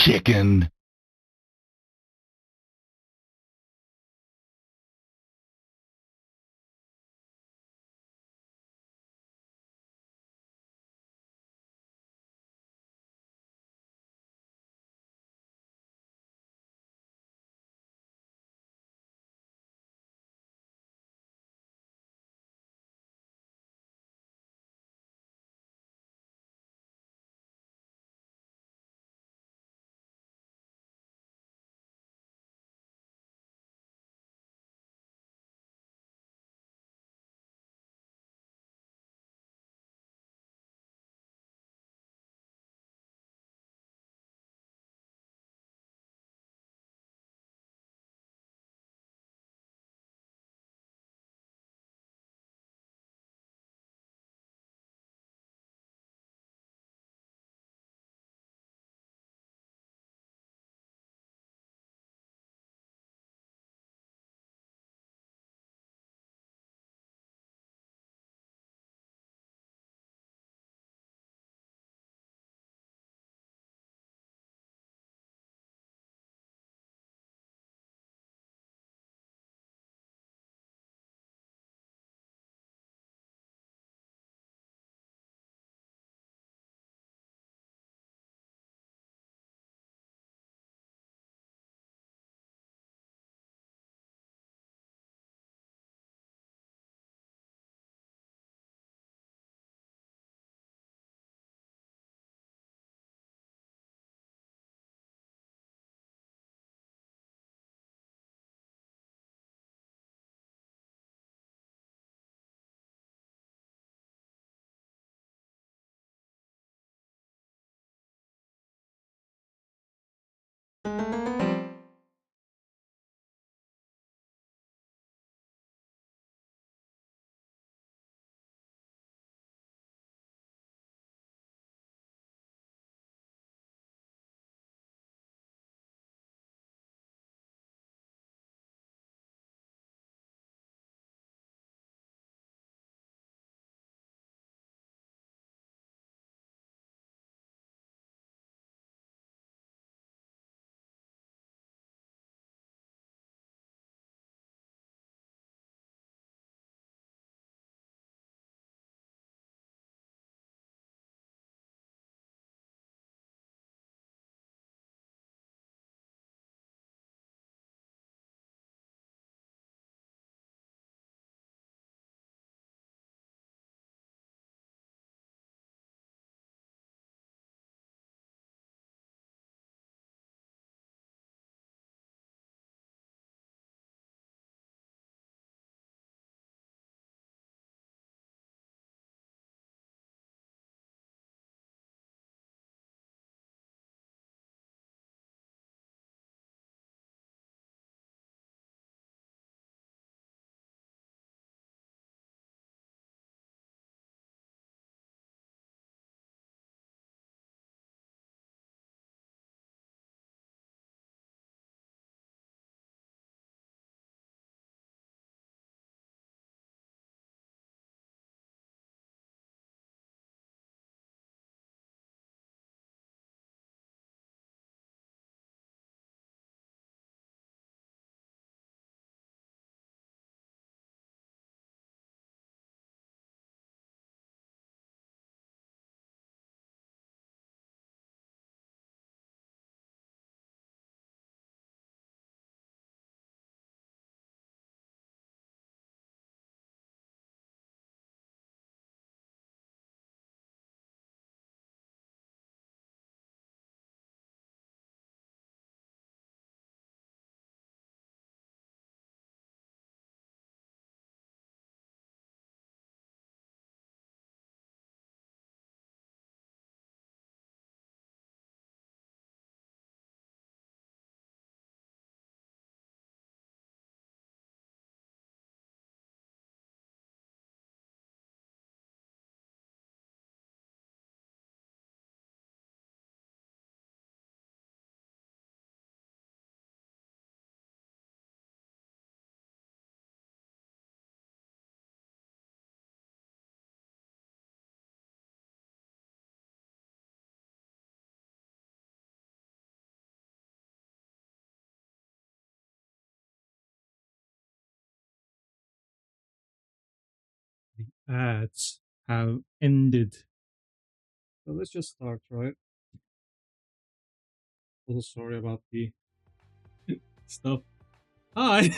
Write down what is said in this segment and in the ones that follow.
chicken. The ads have ended. So let's just start, right? Also, sorry about the stuff. Hi.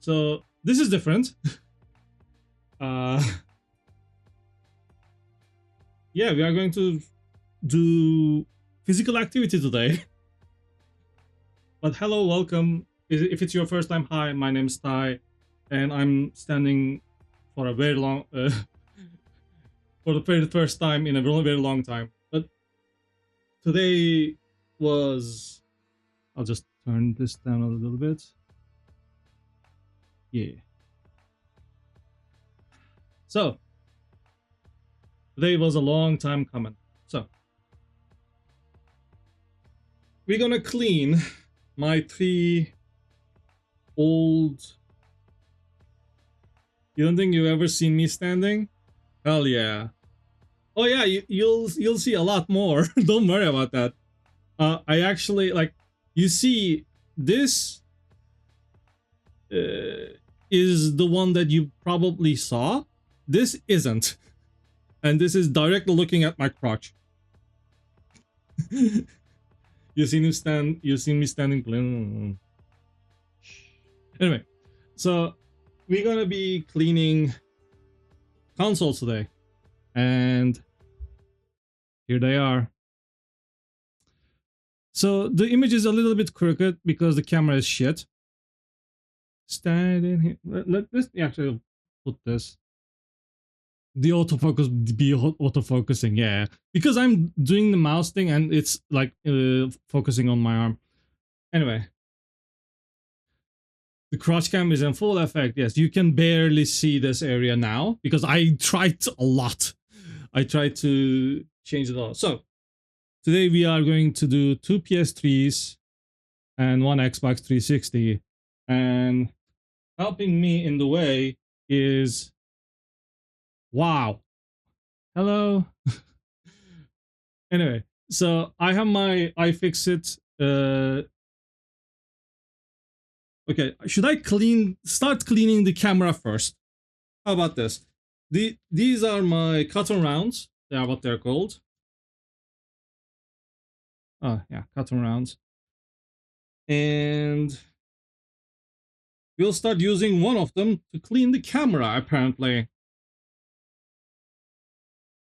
So this is different. Uh, yeah, we are going to do physical activity today. But hello, welcome. If it's your first time, hi, my name is Ty, and I'm standing for a very long, for the very first time in a very, very long time. But today was, I'll just turn this down a little bit. Yeah. So today was a long time coming. So we're gonna clean my 3 old. You don't think you've ever seen me standing? Hell yeah. Oh yeah, you'll see a lot more. Don't worry about that. I actually like, you see this is the one that you probably saw. This isn't, and this is directly looking at my crotch. You seen him stand. You seen me standing. Anyway, so we're gonna be cleaning consoles today, and here they are. So the image is a little bit crooked because the camera is shit. Standing here. Let's actually put this. The autofocus be autofocusing, yeah. Because I'm doing the mouse thing and it's like focusing on my arm. Anyway. The crotch cam is in full effect, yes. You can barely see this area now because I tried a lot. I tried to change it all. So today we are going to do 2 PS3s and 1 Xbox 360. And helping me in the way is wow. Hello. Anyway, so I have my iFixit. Okay, should I start cleaning the camera first? How about this? These are my cotton rounds. They are what they're called. Oh yeah, cotton rounds. And we'll start using one of them to clean the camera, apparently.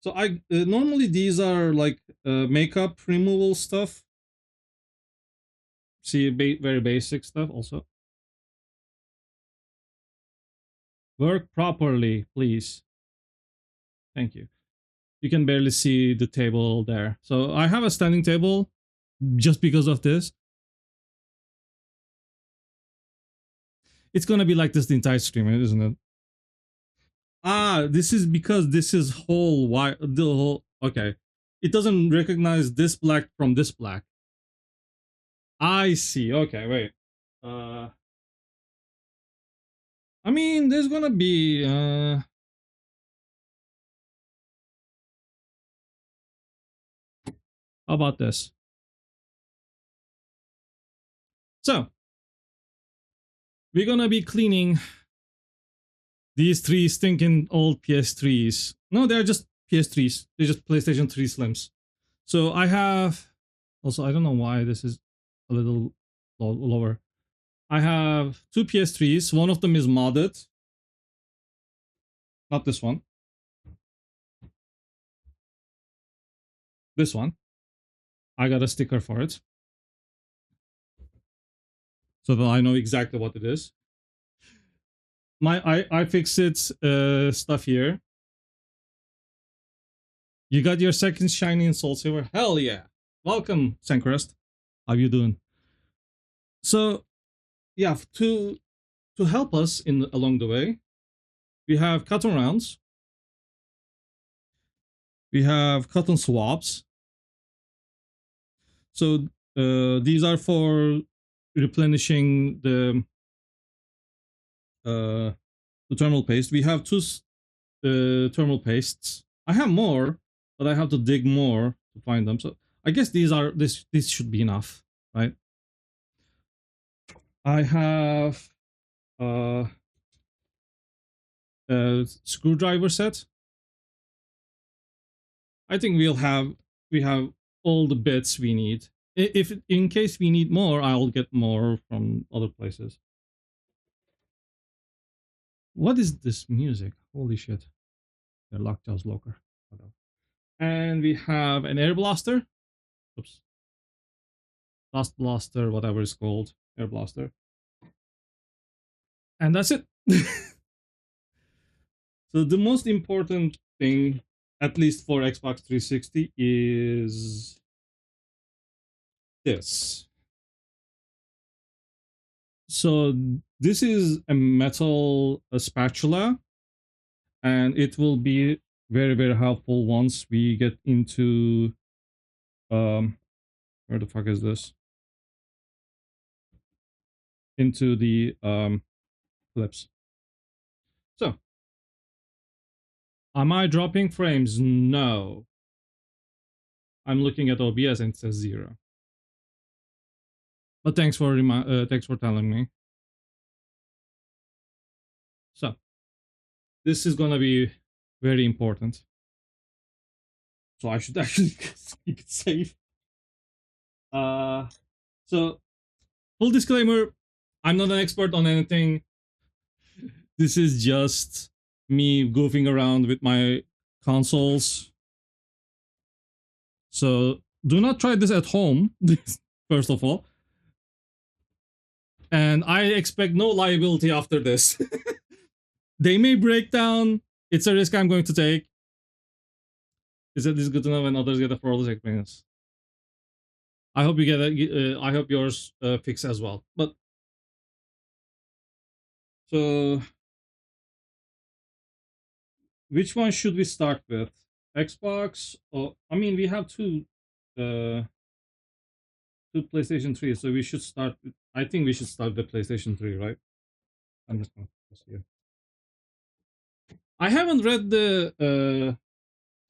So I normally these are like makeup removal stuff. See, very basic stuff also. Work properly, please. Thank you. You can barely see the table there. So I have a standing table just because of this. It's gonna be like this the entire stream, isn't it? Ah, this is because this is whole white. The whole okay. It doesn't recognize this black from this black. I see. Okay, wait. Uh, I mean, there's gonna be. How about this? So we're gonna be cleaning these 3 stinking old PS3s. No, they're just PS3s. They're just PlayStation 3 Slims. So I have. Also, I don't know why this is a little lower. I have 2 PS3s. One of them is modded. Not this one. This one. I got a sticker for it. So that I know exactly what it is. My iFixit stuff here. You got your second shiny in Soul Silver? Hell yeah. Welcome, Sancrest. How you doing? So yeah, to help us in along the way, we have cotton rounds. We have cotton swabs. So these are for replenishing the thermal paste. We have 2 thermal pastes. I have more, but I have to dig more to find them. So I guess this should be enough, right? I have screwdriver set. I think we have all the bits we need. If in case we need more, I'll get more from other places. What is this music? Holy shit! The Lockjaw's Locker. And we have an air blaster. Oops, dust blaster, whatever it's called, air blaster. And that's it. So the most important thing, at least for Xbox 360, is this. So this is a metal spatula, and it will be very helpful once we get into where the fuck is this? Into the clips. So, am I dropping frames? No. I'm looking at OBS and it says 0. But thanks for telling me. So, this is gonna be very important. So I should actually keep it safe. So full disclaimer, I'm not an expert on anything. This is just me goofing around with my consoles. So do not try this at home, first of all. And I expect no liability after this. They may break down. It's a risk I'm going to take. Is it this good to know when others get a flawless experience? I hope you get it. I hope yours fix as well. But so, which one should we start with? Xbox or I mean, we have uh, two PlayStation 3, so we should start. I think we should start the PlayStation 3, right? I'm just gonna pause here. I haven't read the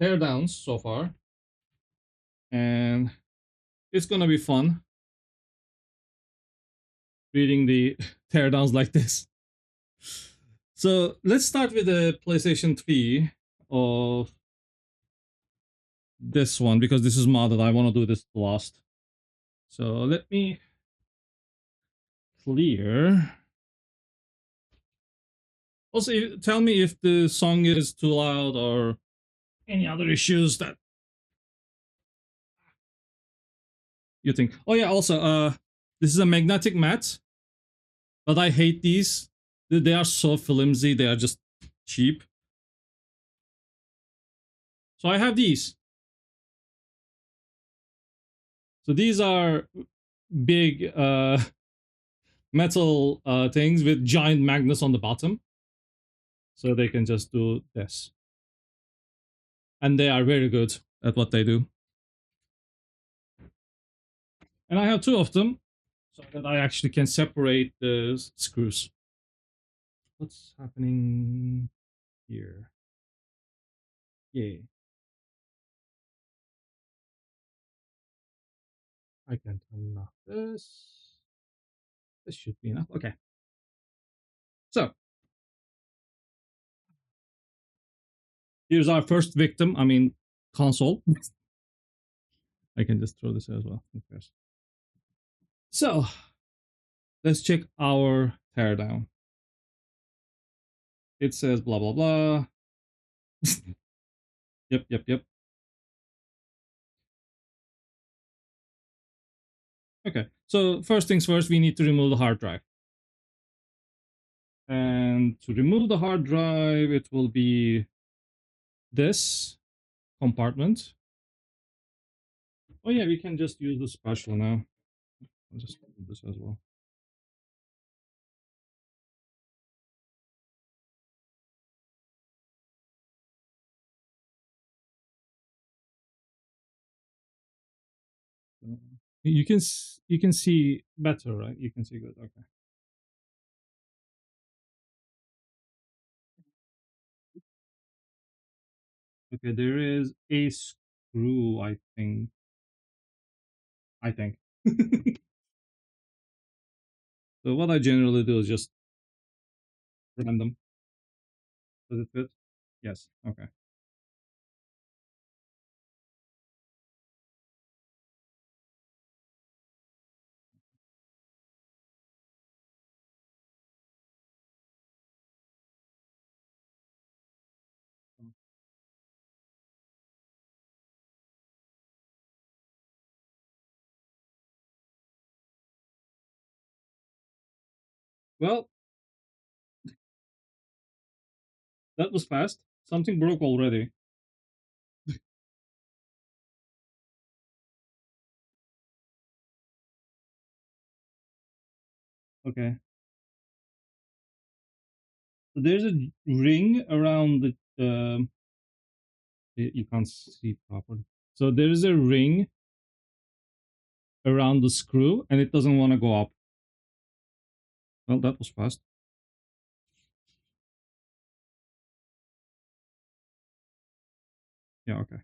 teardowns so far, and it's gonna be fun reading the teardowns like this. So let's start with the PlayStation 3 of this one because this is modded. I want to do this last. So let me clear. Also, tell me if the song is too loud or any other issues that you think. Oh yeah, also, this is a magnetic mat, but I hate these. They are so flimsy. They are just cheap. So I have these. So these are big metal things with giant magnets on the bottom. So they can just do this. And they are very good at what they do. And I have two of them so that I actually can separate the screws. What's happening here? Yeah. I can turn off this. This should be enough. Okay. So here's our first victim. I mean, console. I can just throw this as well. Okay. So let's check our teardown. It says blah blah blah. Yep. Okay. So first things first, we need to remove the hard drive. And to remove the hard drive, it will be this compartment. Oh yeah, we can just use the spatula now. I'll just do this as well. You can see better, right? You can see good. Okay. Okay, there is a screw, I think. I think. So what I generally do is just random. Does it fit? Yes. Okay. Well, that was fast. Something broke already. Okay. So there's a ring around the. You can't see properly. So there is a ring around the screw, and it doesn't want to go up. Well, that was fast. Yeah. Okay.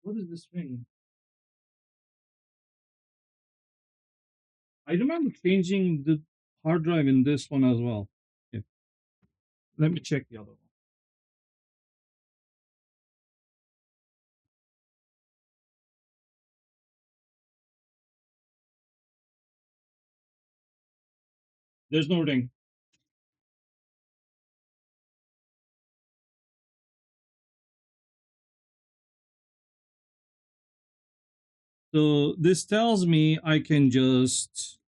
What is this ring? I remember changing the hard drive in this one as well. Okay. Let me check the other one. There's no ring. So this tells me I can just.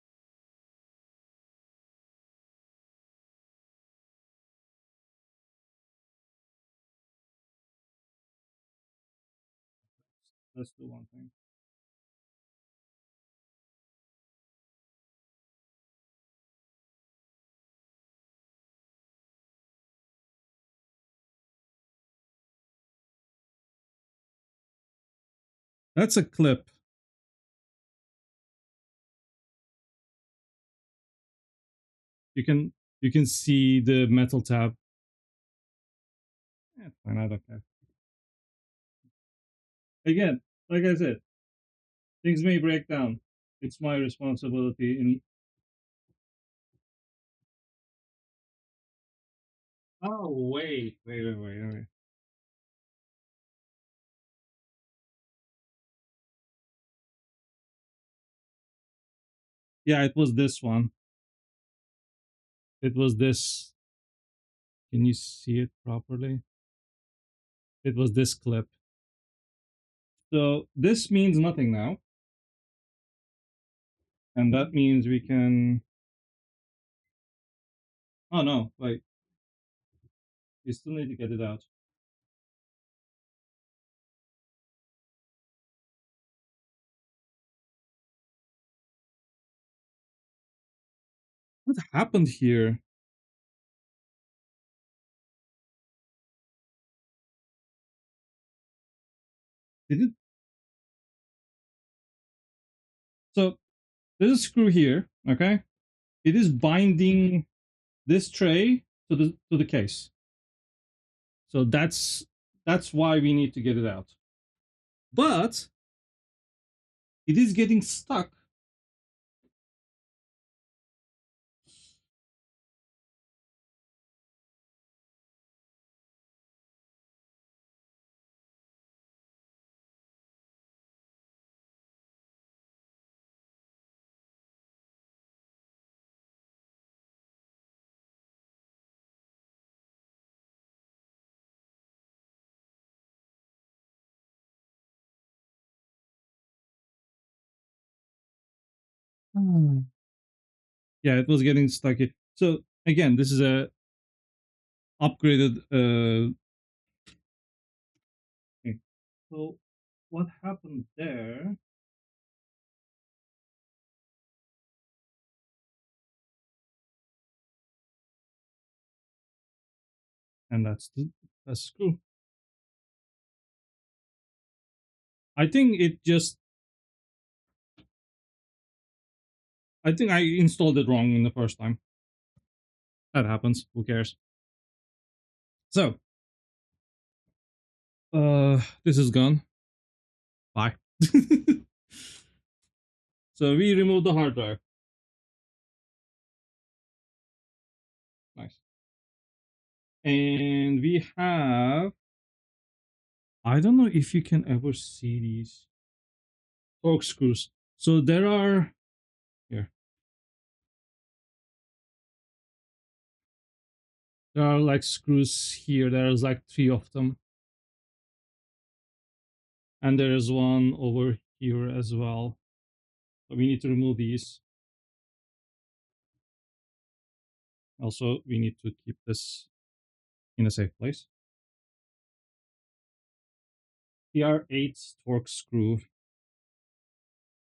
Let's do one thing. That's a clip. You can see the metal tab. Yeah, fine. I don't care. Again, like I said, things may break down. It's my responsibility. In oh wait. Yeah, it was this one. It was this. Can you see it properly? It was this clip. So this means nothing now, and that means we can. Oh no! Wait, we still need to get it out. What happened here? Did it? So there's a screw here. Okay, it is binding this tray to the case. So that's why we need to get it out. But it is getting stuck. Hmm. Yeah, it was getting stuck here. So again, this is a upgraded. Okay. So what happened there? And that's the screw. I think it just. I think I installed it wrong in the first time. That happens. Who cares? So, this is gone. Bye. So we removed the hard drive. And we have, I don't know if you can ever see these torque screws. So there are here. There are like screws here. There's like 3 of them. And there is one over here as well. So we need to remove these. Also, we need to keep this in a safe place. TR8 torque screw.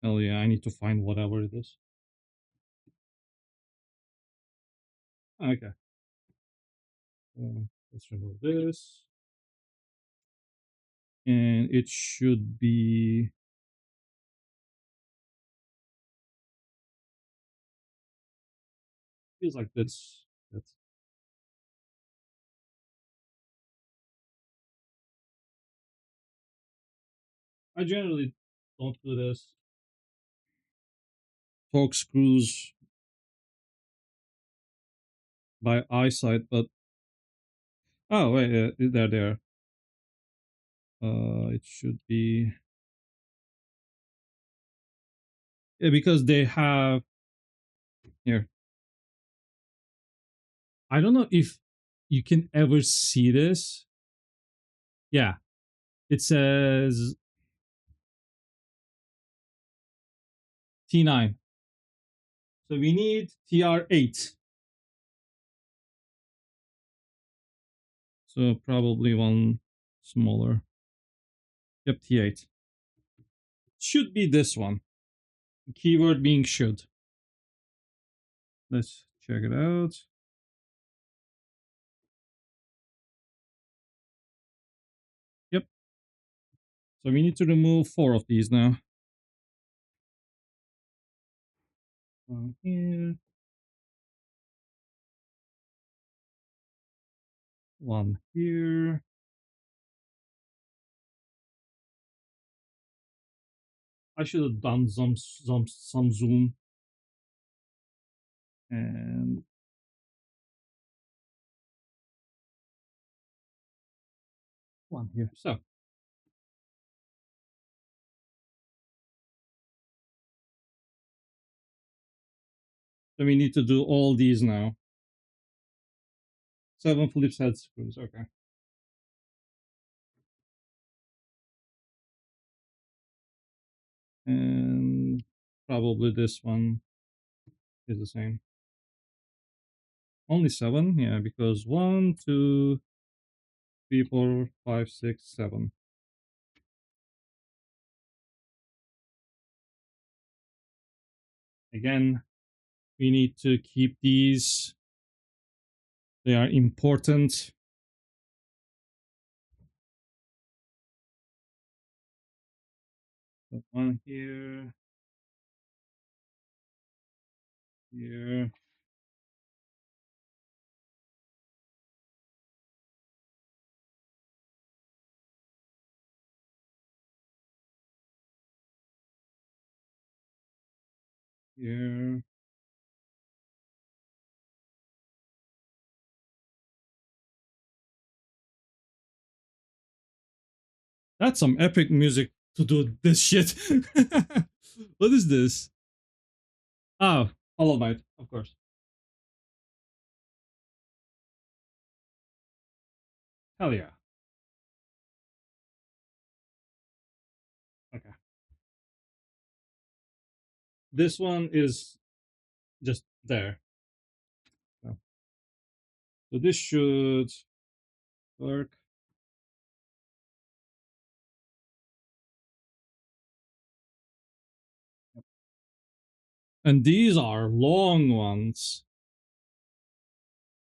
Oh yeah, I need to find whatever it is. Okay. Let's remove this. And it should be feels like this. That's I generally don't do this. Torque screws by eyesight, but oh wait, they're there. It should be yeah, because they have here. I don't know if you can ever see this. Yeah, it says T9. So we need TR8. So probably one smaller. Yep, T8. Should be this one. Keyword being should. Let's check it out. Yep. So we need to remove 4 of these now. One here. One here. I should have done some zoom. And one here. So we need to do all these now. 7 Phillips head screws. Okay. And probably this one is the same. Only 7, yeah, because 1, 2, 3, 4, 5, 6, 7. Again, we need to keep these. They are important. So one here, here. Here. That's some epic music to do this shit. What is this? Oh, Hollow Knight, of course. Hell yeah. Okay. This one is just there. So this should work. And these are long ones.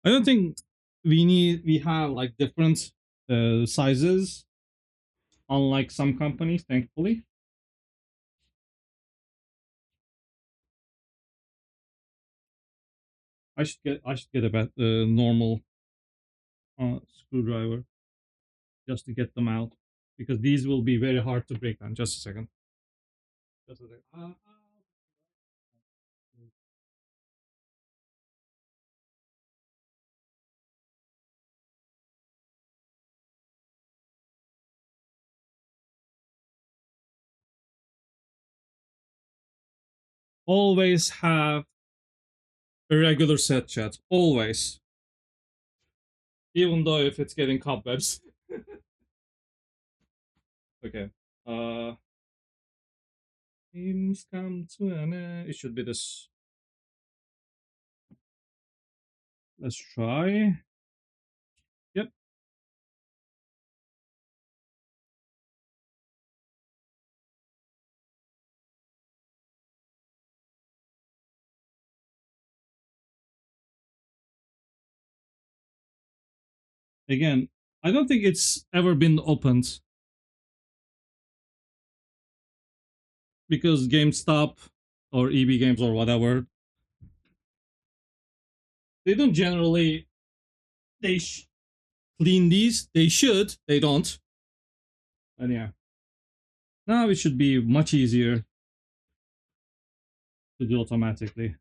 I don't think we have like different sizes, unlike some companies, thankfully. I should get a normal screwdriver just to get them out, because these will be very hard to break down. Just a second. Just a second. always have a regular set, chat. Always. Even though if it's getting cobwebs. Okay. Games come to an end. It should be this. Let's try. Yep. Again, I don't think it's ever been opened because GameStop or EB Games or whatever, they don't generally they clean these. They should. They don't. And yeah, now it should be much easier to do automatically.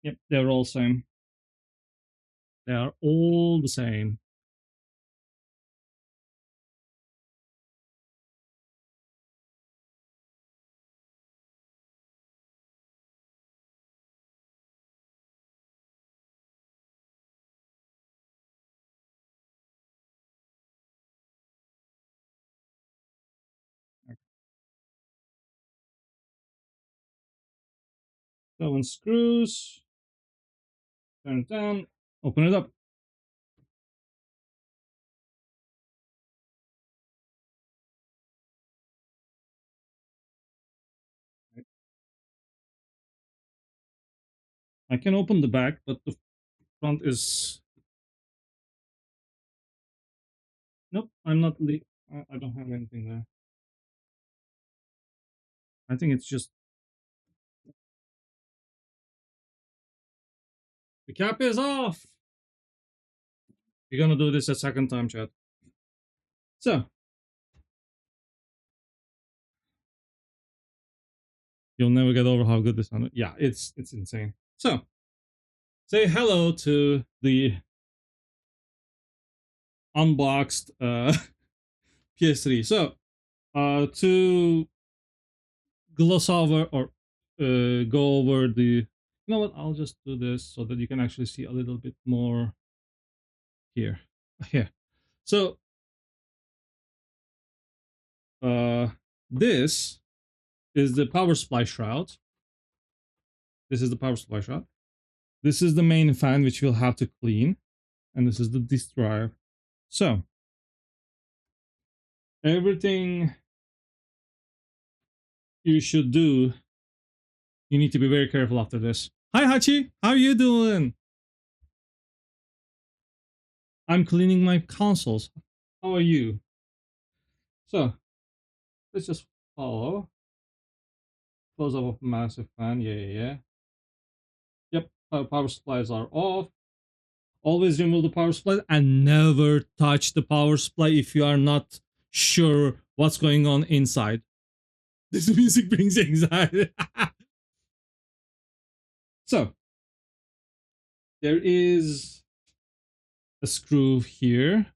Yep, they're all same. They are all the same. Seven screws. Turn it down. Open it up. I can open the back, but the front is. Nope, I'm not. I don't have anything there. I think it's just. The cap is off! You're gonna do this a second time, chat. So. You'll never get over how good this sounded. Yeah, it's insane. So. Say hello to the unboxed PS3. So, to gloss over or go over the. You know what? I'll just do this so that you can actually see a little bit more here. Here. So, this is the power supply shroud. This is the power supply shroud. This is the main fan, which we'll have to clean. And this is the disk drive. So, everything you should do, you need to be very careful after this. Hi, Hachi. How are you doing? I'm cleaning my consoles. How are you? So, let's just follow. Close up of massive fan. Yeah. Yep, power supplies are off. Always remove the power supply and never touch the power supply if you are not sure what's going on inside. This music brings anxiety. So, there is a screw here.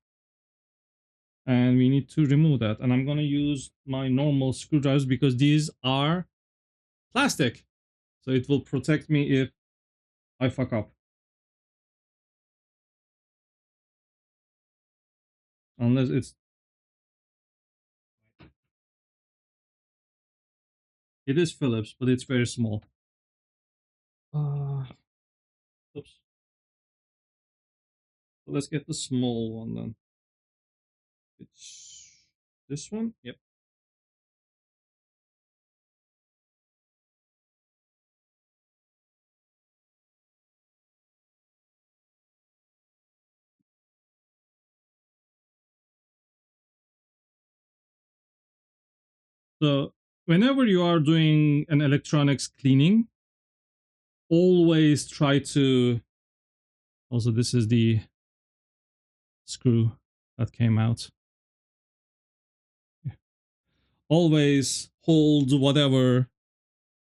And we need to remove that. And I'm going to use my normal screwdrivers because these are plastic. So it will protect me if I fuck up. Unless it's... It is Phillips, but it's very small. Oops. So let's get the small one then. It's this one? Yep. So whenever you are doing an electronics cleaning, always try to... Also, this is the screw that came out. always hold whatever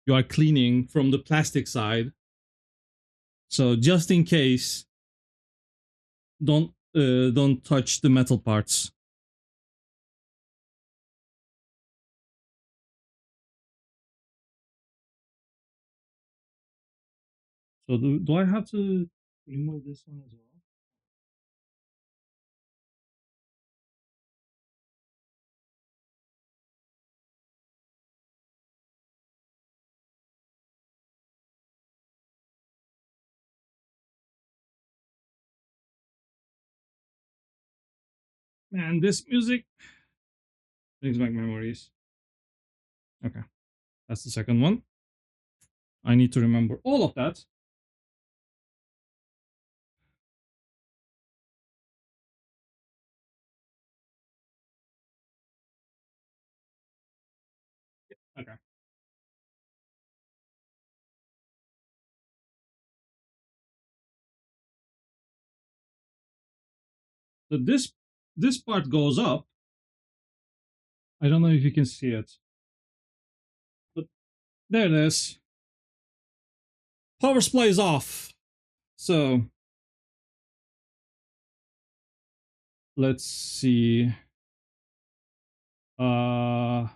you are cleaning from the plastic side. So just in case, don't touch the metal parts. So do I have to remove this one as well? Man, this music brings back memories. Okay, that's the second one. I need to remember all of that. Okay. So this part goes up. I don't know if you can see it, but there it is. Power supply is off. So let's see. 1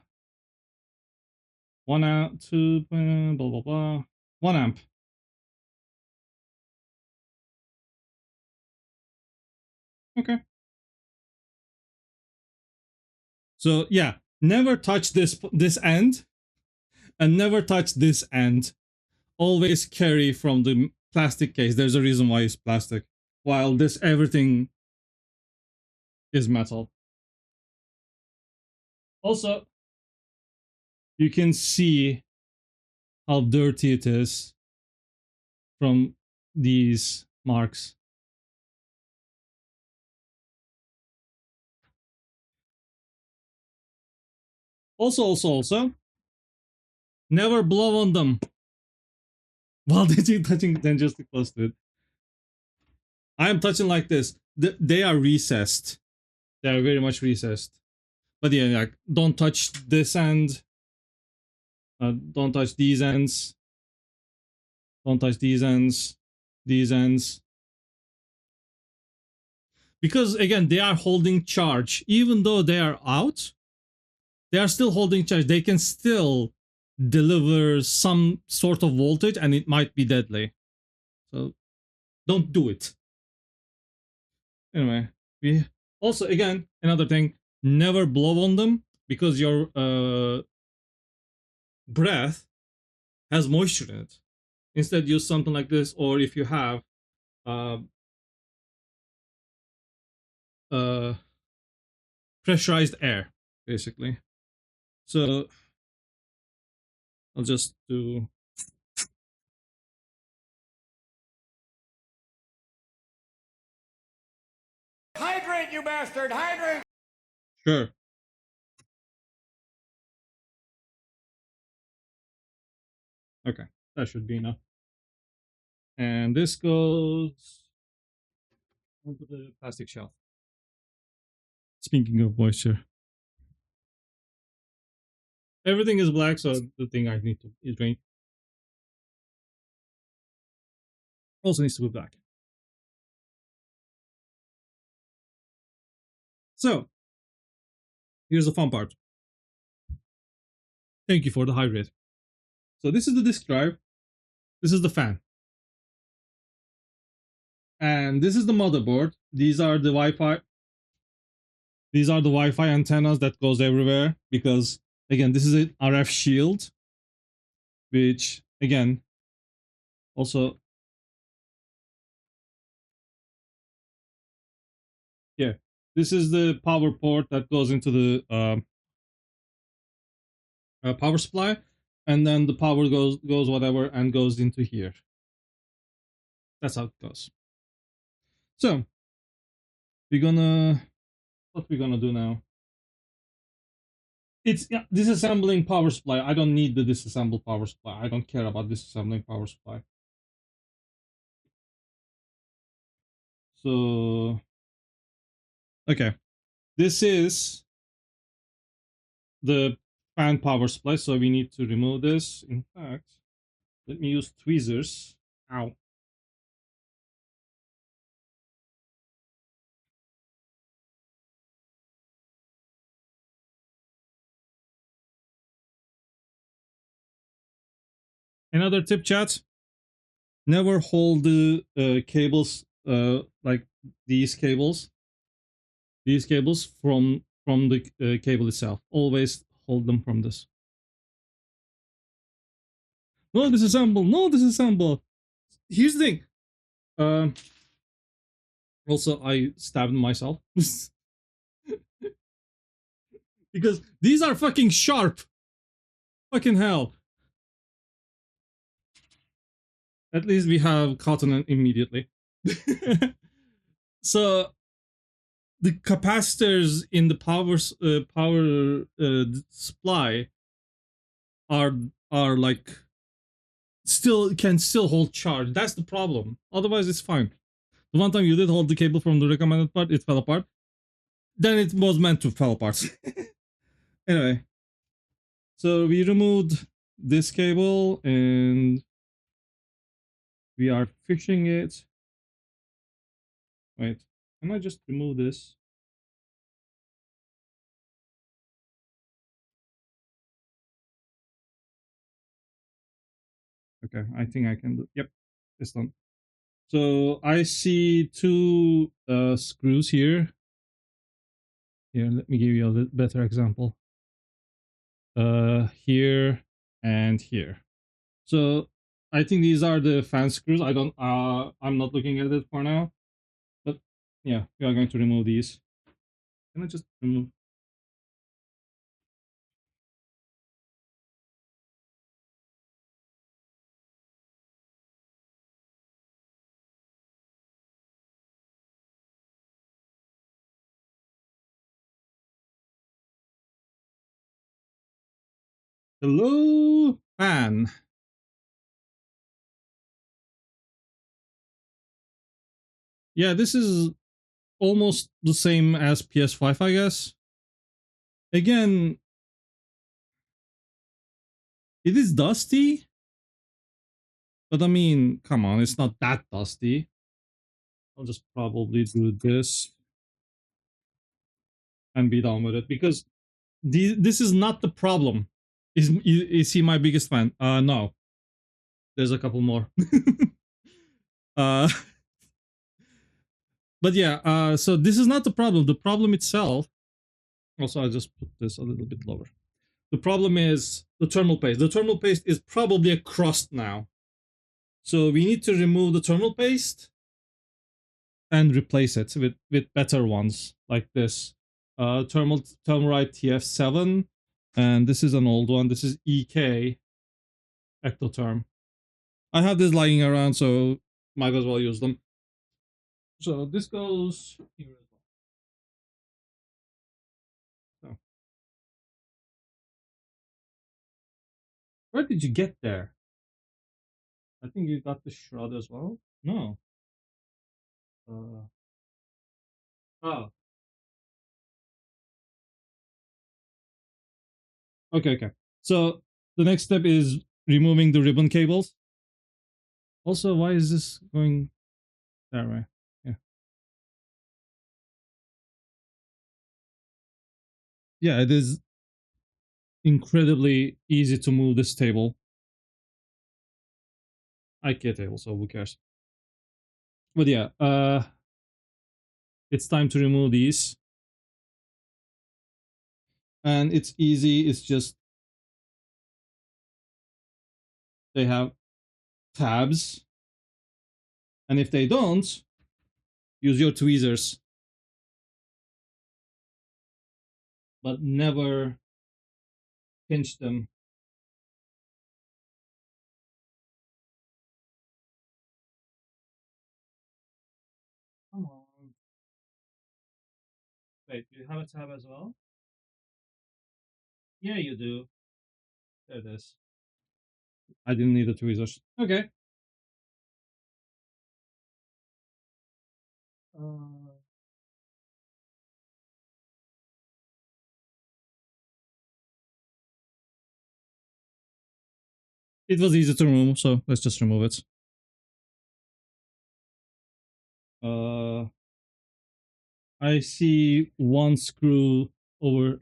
amp, 2, blah blah blah. 1 amp. Okay. So yeah, never touch this end, and never touch this end. Always carry from the plastic case. There's a reason why it's plastic, while this everything is metal. Also, you can see how dirty it is from these marks. Also, never blow on them while touching dangerously close to it. I am touching like this. They are recessed. They are very much recessed. But yeah, like don't touch this end. Don't touch these ends. Don't touch these ends. These ends. Because again, they are holding charge. Even though they are out, they are still holding charge. They can still deliver some sort of voltage and it might be deadly. So don't do it. Anyway, we also, again, another thing, never blow on them because your breath has moisture in it. Instead, use something like this, or if you have uh, uh, pressurized air, basically. So I'll just do. Hydrate, you bastard! Hydrate! Sure. Okay, that should be enough. And this goes onto the plastic shelf. Speaking of moisture, everything is black, so the thing I need to is drain also needs to be black. So here's the fun part. Thank you for the hydrate. So this is the disk drive. This is the fan. And this is the motherboard. These are the Wi-Fi. These are the Wi-Fi antennas that goes everywhere because again, this is an RF shield, which again, also yeah, this is the power port that goes into the power supply, and then the power goes whatever and goes into here. That's how it goes. So we're gonna what we're gonna do now. It's disassembling power supply. I don't need the disassembled power supply. I don't care about disassembling power supply. So okay, this is the fan power supply, so we need to remove this. In fact, let me use tweezers. Ow. Another tip, chat: never hold the cables like these cables from the cable itself. Always hold them from this. No disassemble, no disassemble. Here's the thing. Um, also, I stabbed myself because these are fucking sharp. Fucking hell. At least we have cotton immediately. So the capacitors in the power supply are like still hold charge. That's the problem. Otherwise, it's fine. The one time you did hold the cable from the recommended part, it fell apart. Then it was meant to fall apart. Anyway, so we removed this cable and we are fixing it. Wait, can I just remove this? Okay, I think I can do. Yep, it's done. So I see two screws here. Here, let me give you a better example. Here and here. So I think these are the fan screws. I don't. I'm not looking at it for now. But yeah, we are going to remove these. Can I just remove? Hello, fan. Yeah, this is almost the same as PS5, I guess. Again, it is dusty, but I mean, come on, it's not that dusty. I'll just probably do this and be done with it because this is not the problem. Is he my biggest fan? No. There's a couple more. uh, but yeah, so this is not the problem. The problem itself. Also, I'll just put this a little bit lower. The problem is the thermal paste. The thermal paste is probably a crust now. So we need to remove the thermal paste and replace it with better ones like this. Thermalite TF7, and this is an old one. This is EK Ectotherm. I have this lying around, so might as well use them. So this goes here as well. So, where did you get there? I think you got the shroud as well. No. Uh, oh, okay, okay. So the next step is removing the ribbon cables. Also, why is this going that way? Yeah. Yeah, it is incredibly easy to move this table. IKEA table, so who cares? But yeah, it's time to remove these. And it's easy, it's just they have tabs. And if they don't, use your tweezers. But never pinch them. Come on. Wait, do you have a tab as well? Yeah, you do. There it is. I didn't need the tweezers. Okay. Uh, it was easy to remove, so let's just remove it. I see one screw over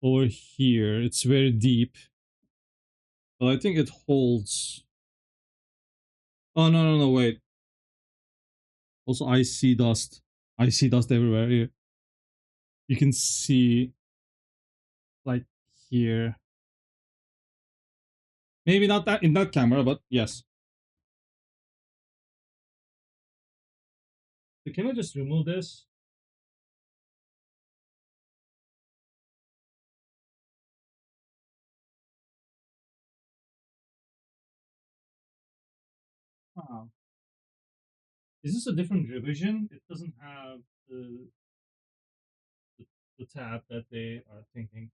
here. It's very deep, but I think it holds. Oh no! Wait. Also, I see dust. I see dust everywhere here. You can see, like here. Maybe not that in that camera, but yes. So can I just remove this? Wow. Is this a different revision? It doesn't have the tab that they are thinking.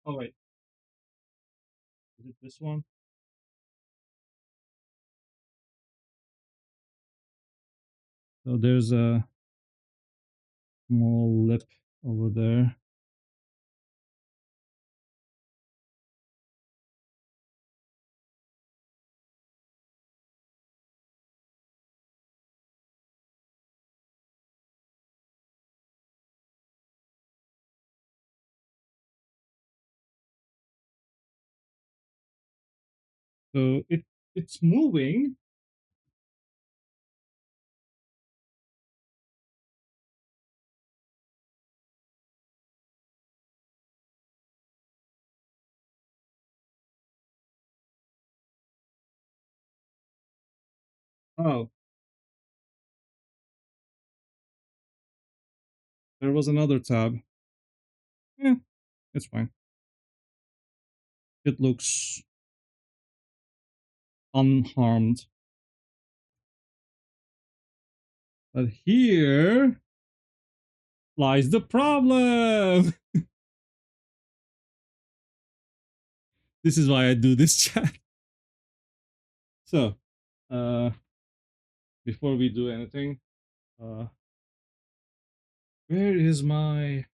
Oh wait, is it this one? So there's a small lip over there. So it's moving. Oh, there was another tab. Yeah, it's fine. It looks unharmed. But here lies the problem. This is why I do this chat. So, uh, before we do anything, where is my?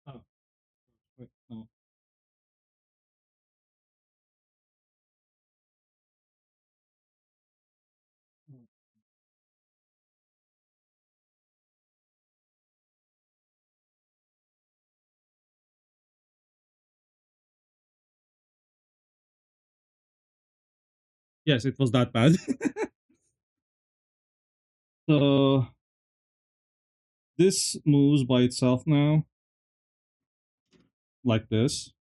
Oh, wait, no. Yes, it was that bad. So this moves by itself now, like this.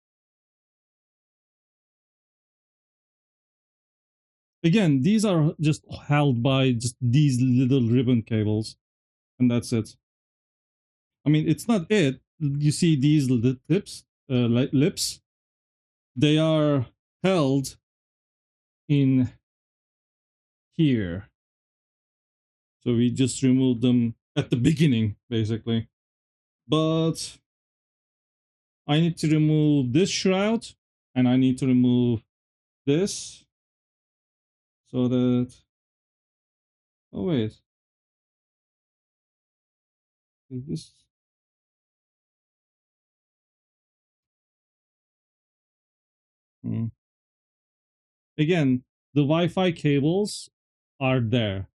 Again, these are just held by just these little ribbon cables, and that's it. I mean, it's not it. You see these lips, lips. They are held in here. So we just removed them at the beginning, basically. But I need to remove this shroud, and I need to remove this, so that. Oh wait, is this? Hmm. Again, the Wi-Fi cables are there.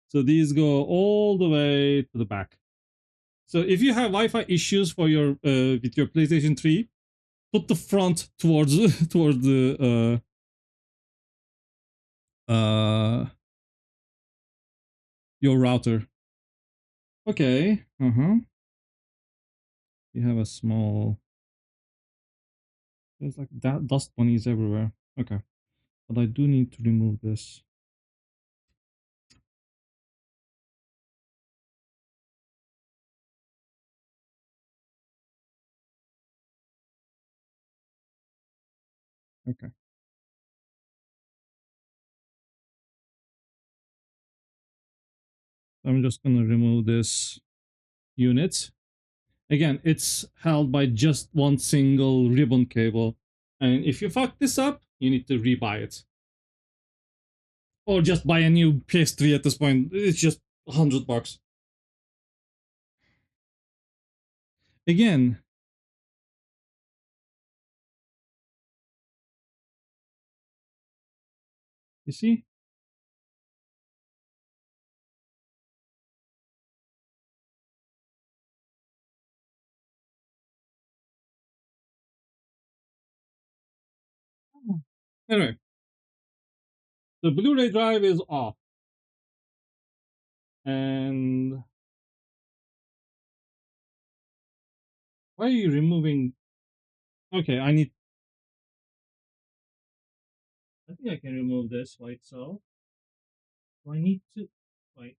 So these go all the way to the back. So if you have Wi-Fi issues for your with your PlayStation 3, put the front towards towards the your router. Okay. Uh-huh. You have a small. There's like that dust bunnies everywhere. Okay. But I do need to remove this. Okay. I'm just gonna remove this unit. Again, it's held by just one single ribbon cable. And if you fuck this up, you need to rebuy it. Or just buy a new PS3 at this point. It's just $100. Again, you see? Anyway, the Blu-ray drive is off. And why are you removing? Okay, I think I can remove this by itself. Do I need to? Wait.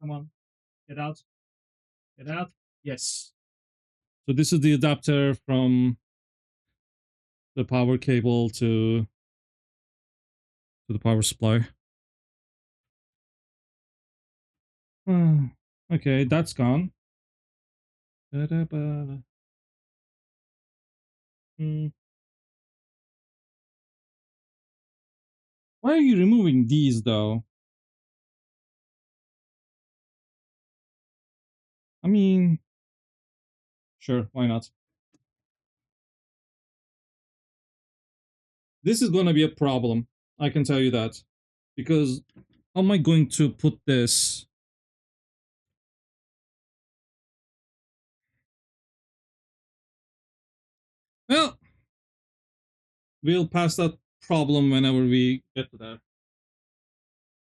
Come on. Get out. Get out. Yes. So this is the adapter from the power cable to the power supply. Okay, that's gone. Hmm. Why are you removing these though? I mean, sure, why not? This is gonna be a problem. I can tell you that. Because how am I going to put this? Well, we'll pass that problem whenever we get to that.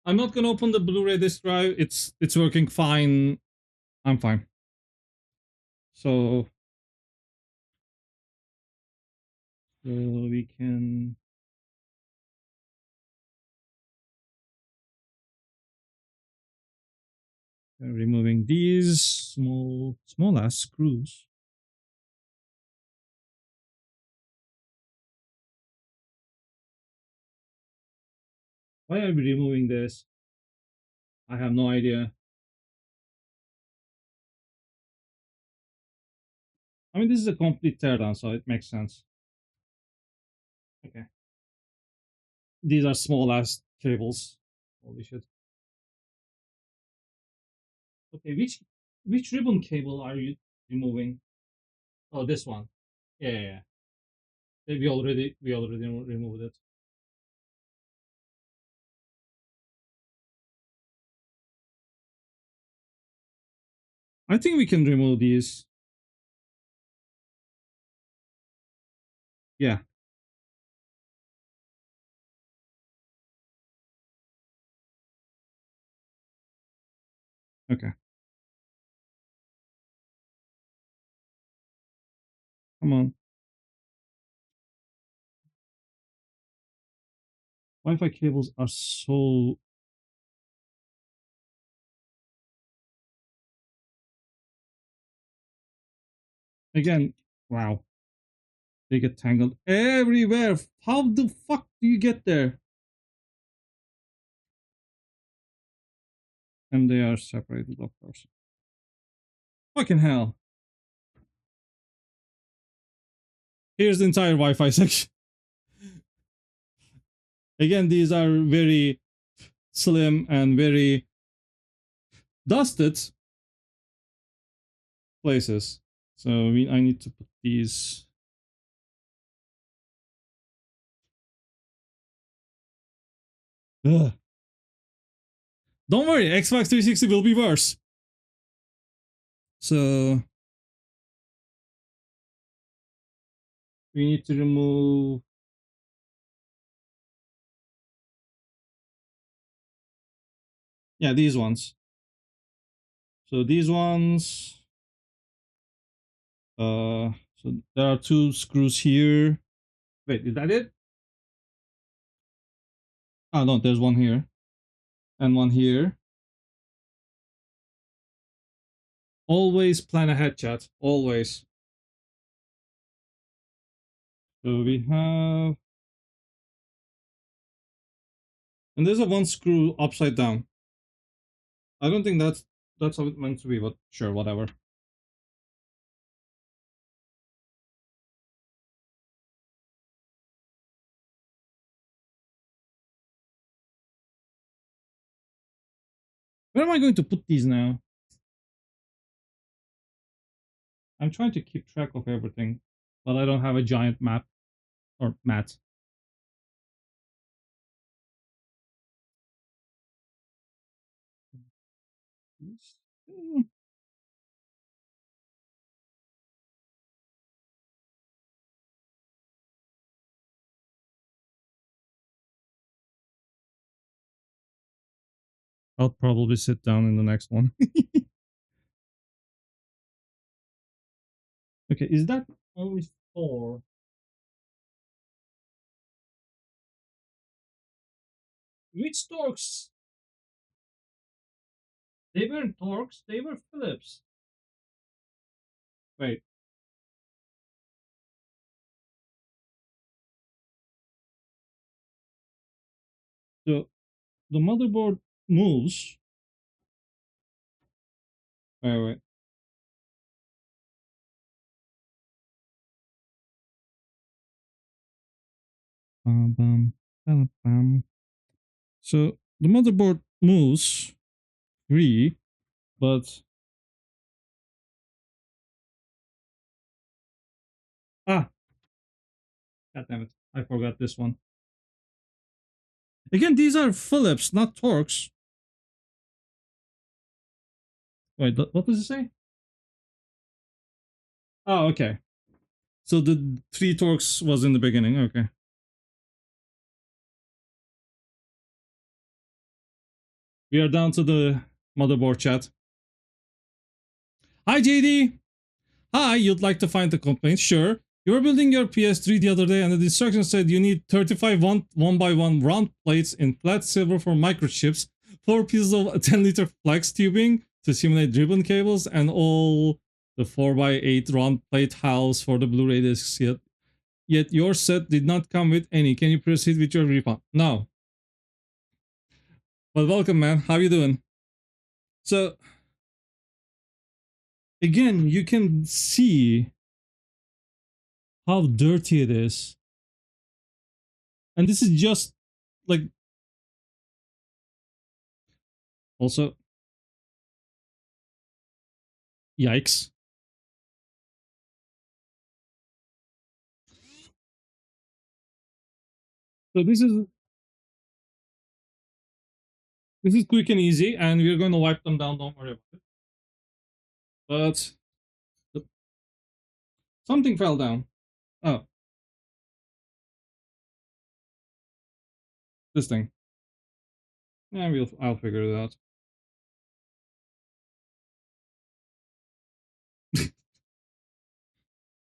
I'm not gonna open the Blu-ray disc drive. It's working fine. I'm fine. So we can removing these small ass screws. Why are we removing this? I have no idea. I mean, this is a complete teardown, so it makes sense. Okay. These are small ass cables. Holy shit. Okay, which ribbon cable are you removing? Oh, this one. Yeah, yeah, yeah. We already removed it. I think we can remove these. Yeah. Okay. Come on. Wi-Fi cables are so. Again, wow. They get tangled everywhere. How the fuck do you get there? And they are separated, of course. Fucking hell. Here's the entire Wi-Fi section. Again, these are very slim and very dusted places. So I need to put these. Ugh. Don't worry, Xbox 360 will be worse. So we need to remove. Yeah, these ones. So these ones. So there are two screws here. Wait, is that it? Oh no, there's one here. And one here. Always plan ahead, chat. Always. So we have. And there's a one screw upside down. I don't think that's how it's meant to be, but sure, whatever. Where am I going to put these now? I'm trying to keep track of everything, but I don't have a giant map or mat. I'll probably sit down in the next one. Okay, is that only 4? Which Torx? They weren't Torx, they were Philips. Wait. So the motherboard moves. Wait. Bum, bum, bum. So the motherboard moves free, but God damn it, I forgot this one. Again, these are Philips, not Torx. Wait, what does it say? Oh, okay. So the 3 Torx was in the beginning. Okay. We are down to the motherboard chat. Hi, JD. Hi, you'd like to find the complaint? Sure. You were building your PS3 the other day and the instructions said you need 35 1x1 round plates in flat silver for microchips, 4 pieces of 10-liter flex tubing to simulate ribbon cables, and all the 4x8 round plate house for the Blu-ray discs. Yet your set did not come with any. Can you proceed with your refund? No. But welcome, man. How you doing? So, again, you can see how dirty it is. And this is just like also yikes. So this is quick and easy, and we're going to wipe them down, don't worry about it. But something fell down. Oh, this thing. Yeah, I'll figure it out.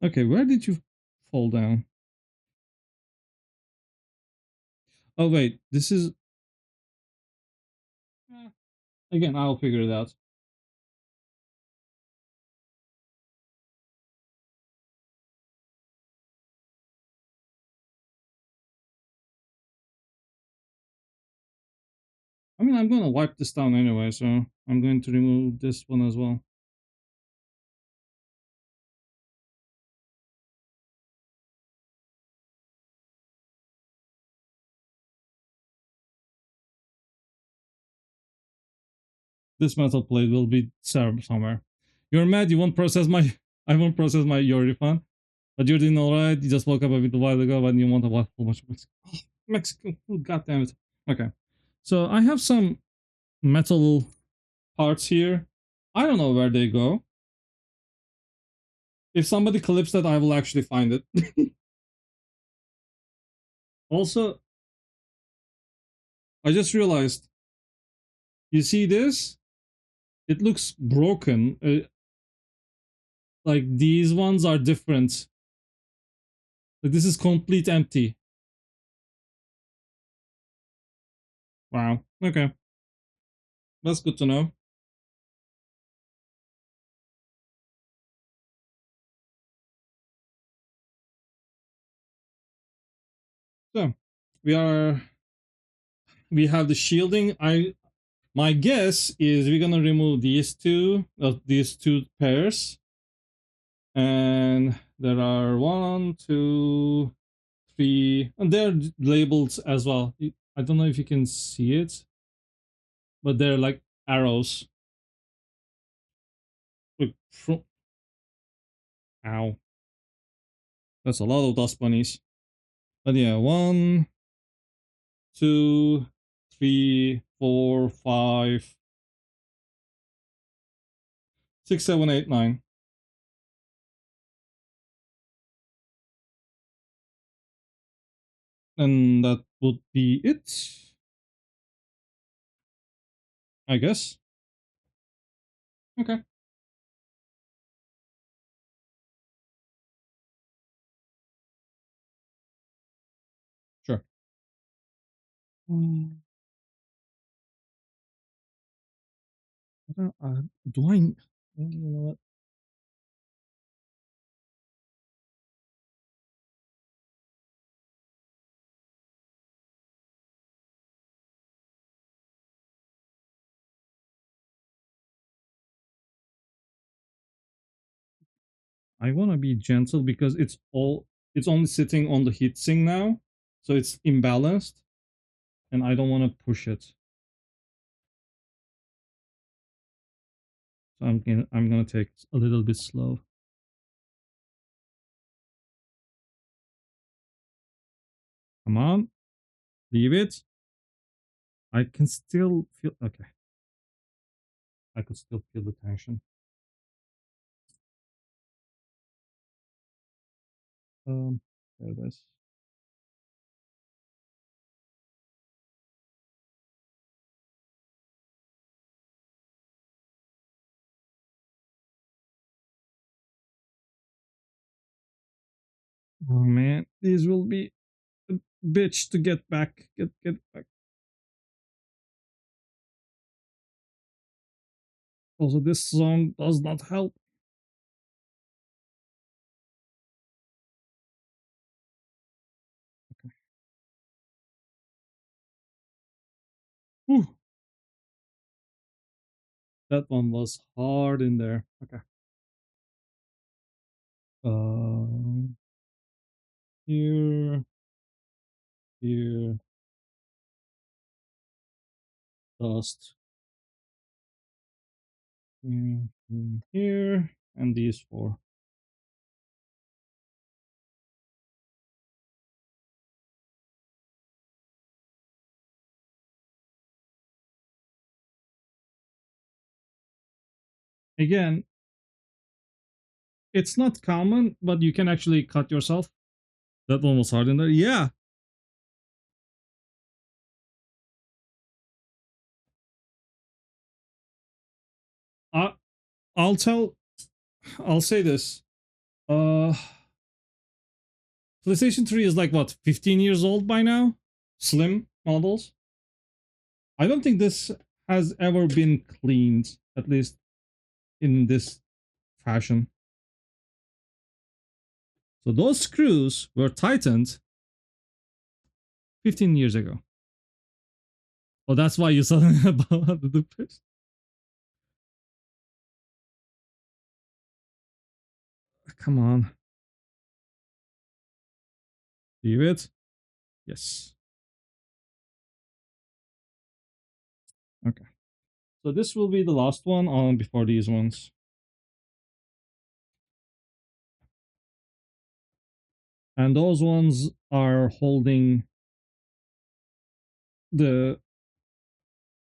Okay, where did you fall down? Oh wait, this is again, I'll figure it out. I mean, I'm going to wipe this down anyway, so I'm going to remove this one as well. This metal plate will be somewhere. You're mad you won't process my I won't process your refund. But you're doing alright, you just woke up a bit a while ago and you want a whole bunch of Mexican food, god damn it. Okay. So I have some metal parts here. I don't know where they go. If somebody clips that, I will actually find it. Also, I just realized, you see this? It looks broken. Like these ones are different. Like this is complete empty. Wow. Okay. That's good to know. So we have the shielding. My guess is we're gonna remove these two pairs, and there are 1, 2, 3, and they're labeled as well. I don't know if you can see it, but they're like arrows. Look, ow. That's a lot of dust bunnies. But yeah, 1, 2, 3, 4, 5, 6, 7, 8, 9. And that would be it, I guess. Okay. Sure. Do I? You know what? I want to be gentle because it's only sitting on the heatsink now, so it's imbalanced, and I don't want to push it. So I'm gonna take a little bit slow. Come on, leave it. I can still feel. Okay, I could still feel the tension. There it is. Oh man, these will be a bitch to get back. Get back. Also, this song does not help. Okay. Whew. That one was hard in there. Okay. Um, here, here, dust. Here, and these 4. Again, it's not common, but you can actually cut yourself. That one was hard in there. Yeah. I, I'll tell. I'll say this. Uh, PlayStation 3 is like what, 15 years old by now? Slim models. I don't think this has ever been cleaned, at least in this fashion. So those screws were tightened 15 years ago. Oh, that's why you saw about the push. Come on. Do it. Yes. Okay. So this will be the last one on before these ones. And those ones are holding the.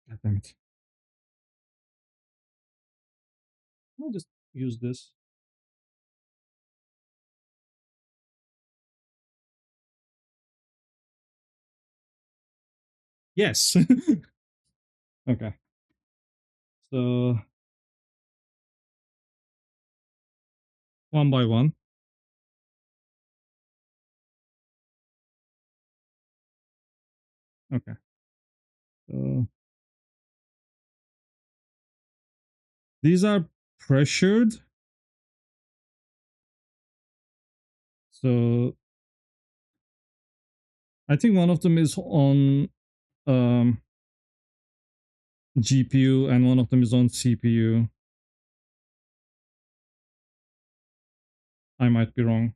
God damn it. I'll just use this. Yes. Okay. So one by one. Okay. So these are pressured. So I think one of them is on um, GPU and one of them is on CPU. I might be wrong.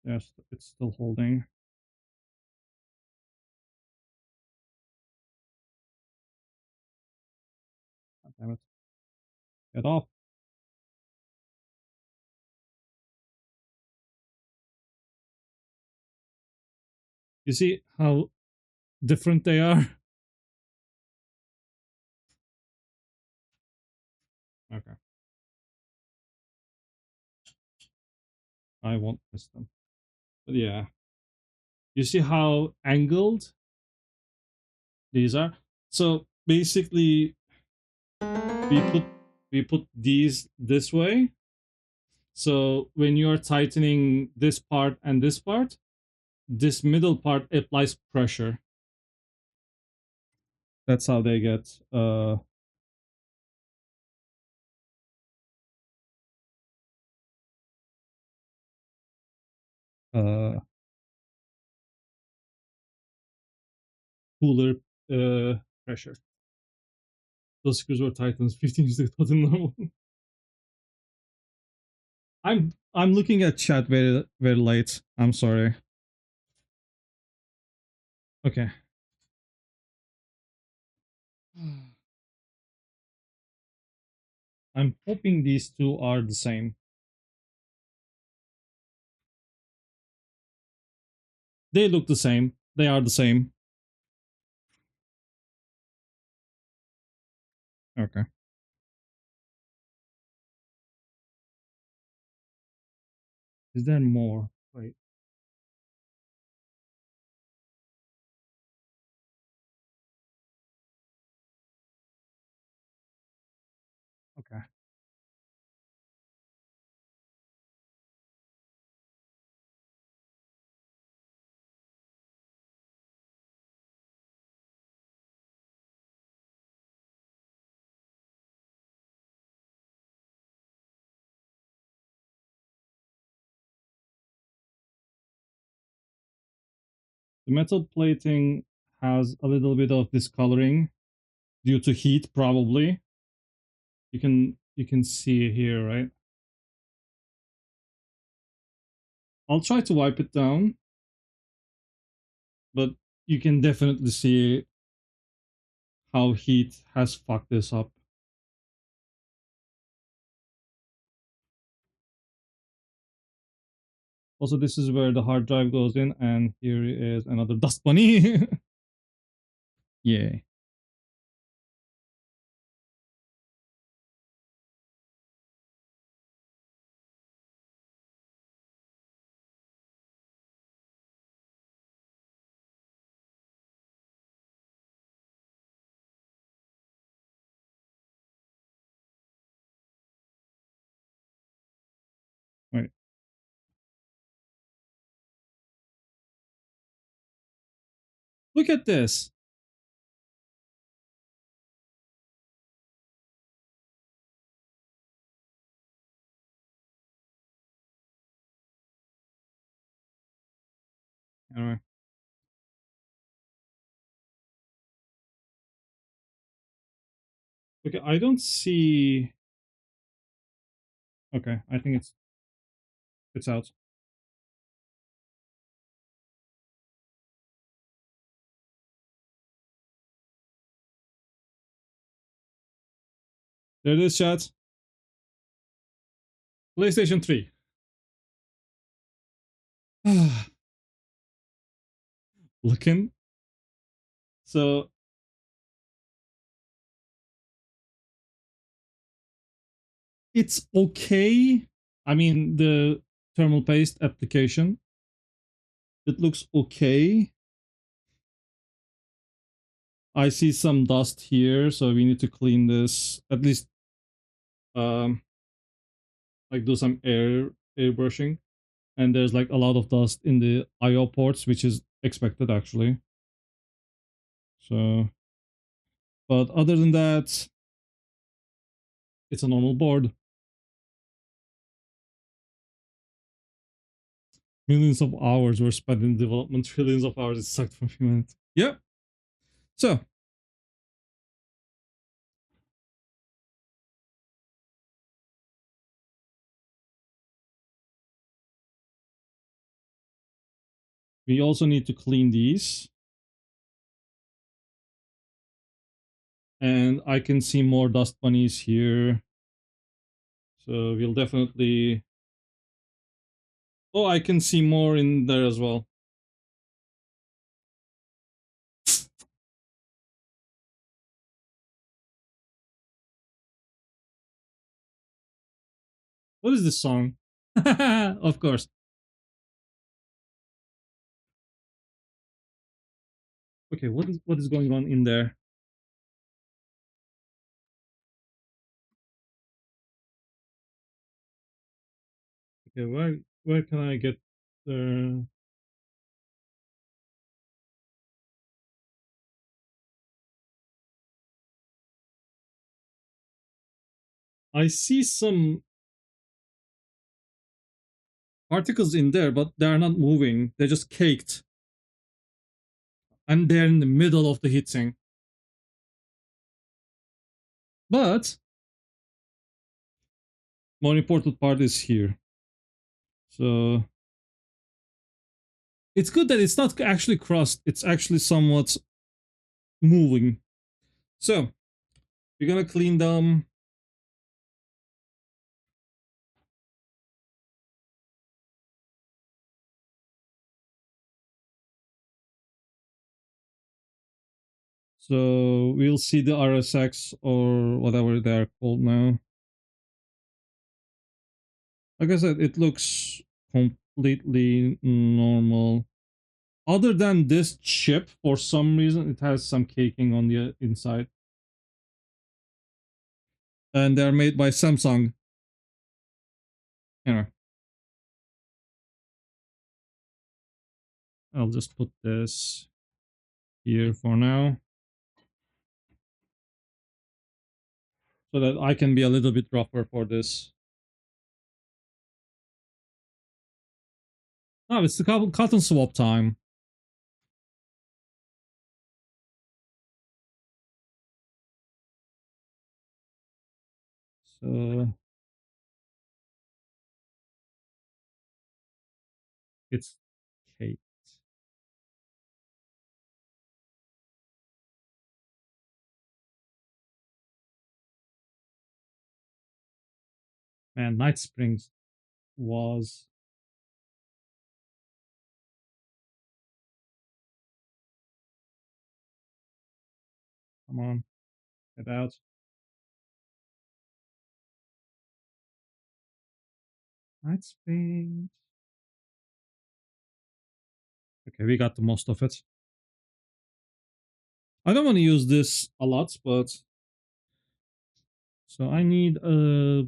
Yes, it's still holding. Damn it. Get off. You see how different they are? Okay. I won't miss them. But yeah. You see how angled these are? So basically we put these this way. So when you're tightening this part and this part, this middle part applies pressure. That's how they get uh cooler pressure. Those screws were tightened 15 years ago. Normal. I'm looking at chat very late. I'm sorry. Okay. I'm hoping these two are the same. They look the same. They are the same. Okay. Is there more? Wait. Okay. The metal plating has a little bit of discoloring due to heat, probably. You can see here, right? I'll try to wipe it down, but you can definitely see how heat has fucked this up. Also, this is where the hard drive goes in, and here is another dust bunny. Yeah. Wait. Look at this. Anyway. Okay, I don't see. Okay, I think it's out. There it is, chat. PlayStation 3. Looking. So it's okay. I mean, the thermal paste application, it looks okay. I see some dust here, so we need to clean this. At least, like do some airbrushing. And there's like a lot of dust in the I/O ports, which is expected actually. So, but other than that, it's a normal board. Millions of hours were spent in development, trillions of hours it sucked from humanity. Yep. So, we also need to clean these. And I can see more dust bunnies here. So we'll definitely... Oh, I can see more in there as well. What is this song? Of course. Okay, what is going on in there? Okay, where can I get the... I see some particles in there, but they're not moving. They're just caked. And they're in the middle of the heatsink. But more important part is here. So it's good that it's not actually crust. It's actually somewhat moving. So we're gonna clean them. So we'll see the RSX or whatever they're called now. Like I said, it looks completely normal. Other than this chip, for some reason, it has some caking on the inside. And they're made by Samsung. Anyway, I'll just put this here for now, so that I can be a little bit rougher for this. Oh, it's the cotton swap time. So it's Kate. Man, Night Springs was... Come on, get out. Night Springs. Okay, we got the most of it. I don't want to use this a lot, but... So I need a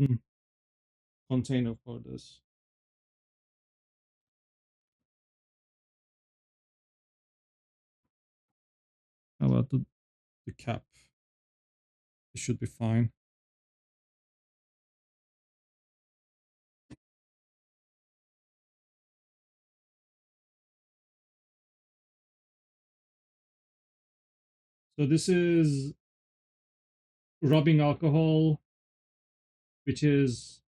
container for this. How about the cap? It should be fine. So this is rubbing alcohol, which is...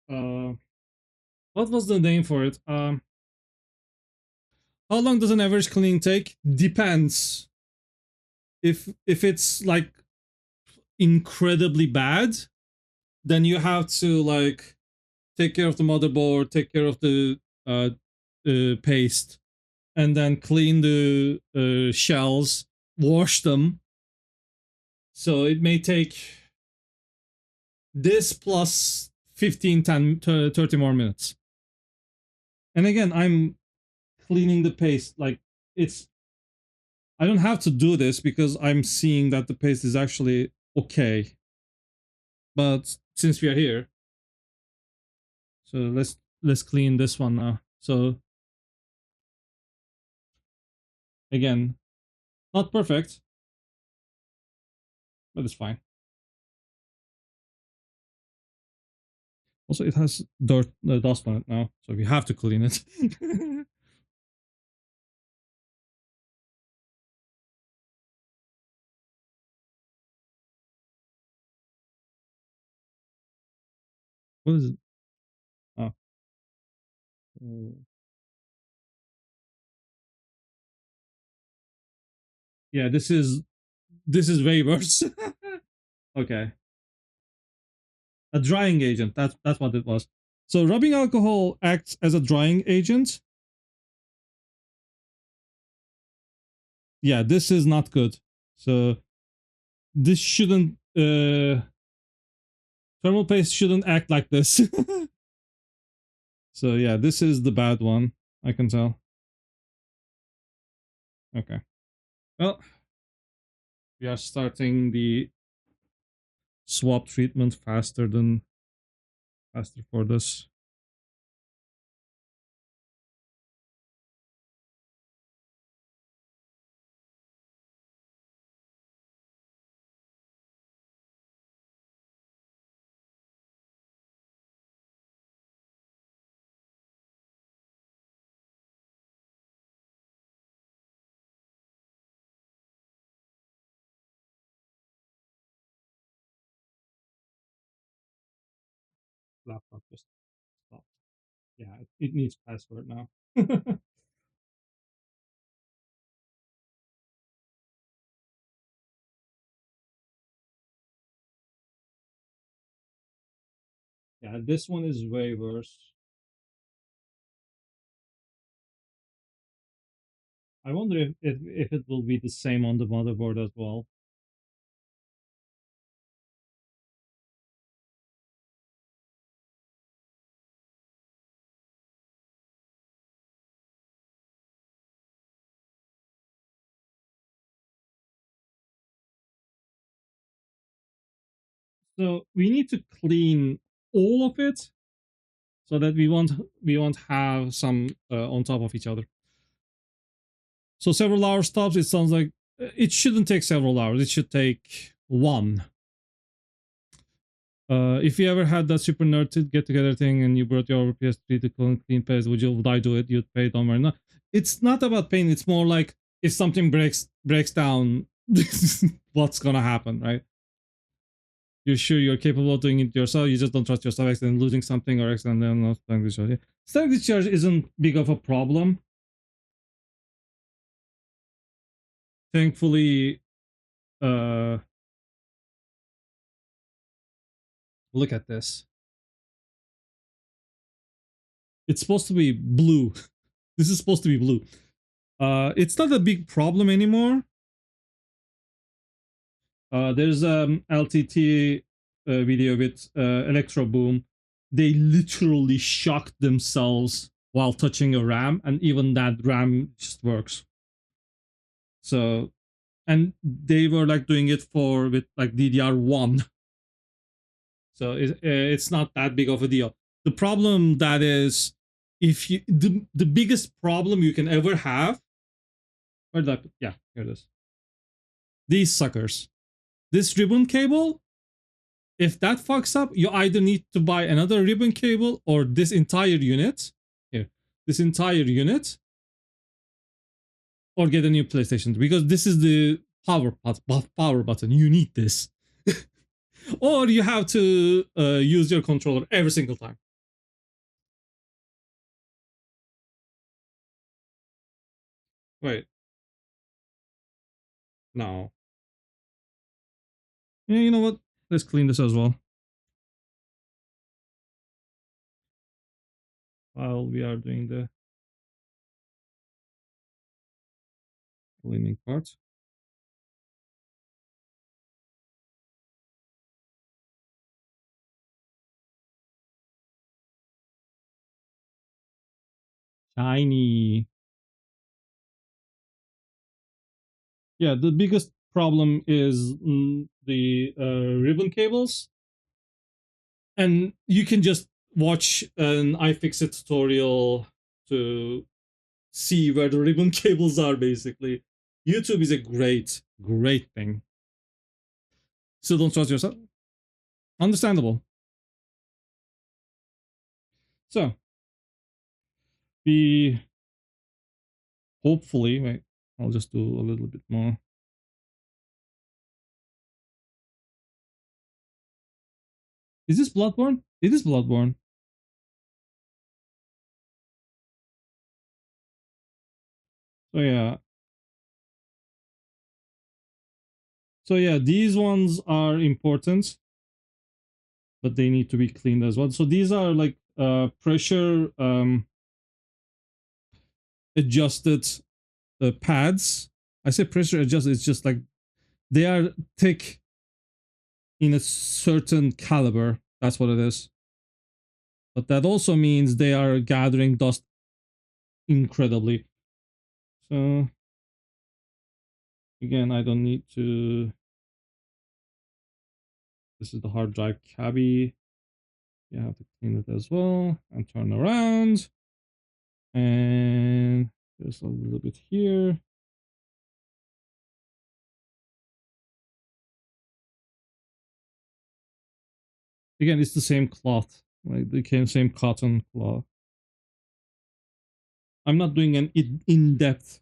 what was the name for it? How long does an average cleaning take? Depends. If it's like incredibly bad, then you have to like take care of the motherboard, take care of the paste, and then clean the shells, wash them. So it may take this plus 15, 10, 30 more minutes. And again, I'm cleaning the paste. Like, it's... I don't have to do this because I'm seeing that the paste is actually okay. But since we are here, so let's clean this one now. So again, not perfect, but it's fine. Also, it has dust on it now, so we have to clean it. What is it? Oh. Yeah, this is way worse. Okay. A drying agent. That's what it was. So rubbing alcohol acts as a drying agent. Yeah, this is not good. So this shouldn't thermal paste shouldn't act like this. So yeah, this is the bad one, I can tell. Okay. Well, we are starting the swap treatment faster for this. Laptop just stopped. Yeah, it needs password now. Yeah, this one is way worse. I wonder if it will be the same on the motherboard as well. So we need to clean all of it so that we won't have some on top of each other. So several hour stops. It sounds like it shouldn't take several hours. It should take one. If you ever had that super nerd get together thing and you brought your PS3 to clean paste, would I do it? You'd pay, don't worry. No, it's not about pain. It's more like if something breaks down, what's gonna happen, right? You're sure you're capable of doing it yourself. You just don't trust yourself, accidentally losing something or accidentally not starting discharge. Yeah. Starting discharge isn't big of a problem. Thankfully, uh, look at this. It's supposed to be blue. This is supposed to be blue. It's not a big problem anymore. There's LTT video with Electro Boom. They literally shocked themselves while touching a RAM, and even that RAM just works. So, and they were like doing it with like DDR1. So it's not that big of a deal. The problem that is, if you the biggest problem you can ever have, where did I put? Yeah, here it is. These suckers. This ribbon cable, if that fucks up, you either need to buy another ribbon cable or this entire unit. Here, this entire unit, or get a new PlayStation because this is the power button. You need this, or you have to use your controller every single time. Wait, no. Yeah, you know what? Let's clean this as well. While we are doing the cleaning part. Shiny. Yeah, the biggest problem is the ribbon cables, and you can just watch an iFixit tutorial to see where the ribbon cables are. Basically, YouTube is a great thing. Still don't trust yourself. Understandable. So we hopefully wait. I'll just do a little bit more. Is this Bloodborne? It is Bloodborne. So yeah, So yeah, these ones are important, but they need to be cleaned as well. So these are like pressure adjusted pads. I say pressure adjusted, it's just like they are thick in a certain caliber. That's what it is. But that also means they are gathering dust incredibly. So again, I don't need to. This is the hard drive cabbie. You have to clean it as well and turn around. And there's a little bit here. Again, it's the same cloth, like the same cotton cloth. I'm not doing an in-depth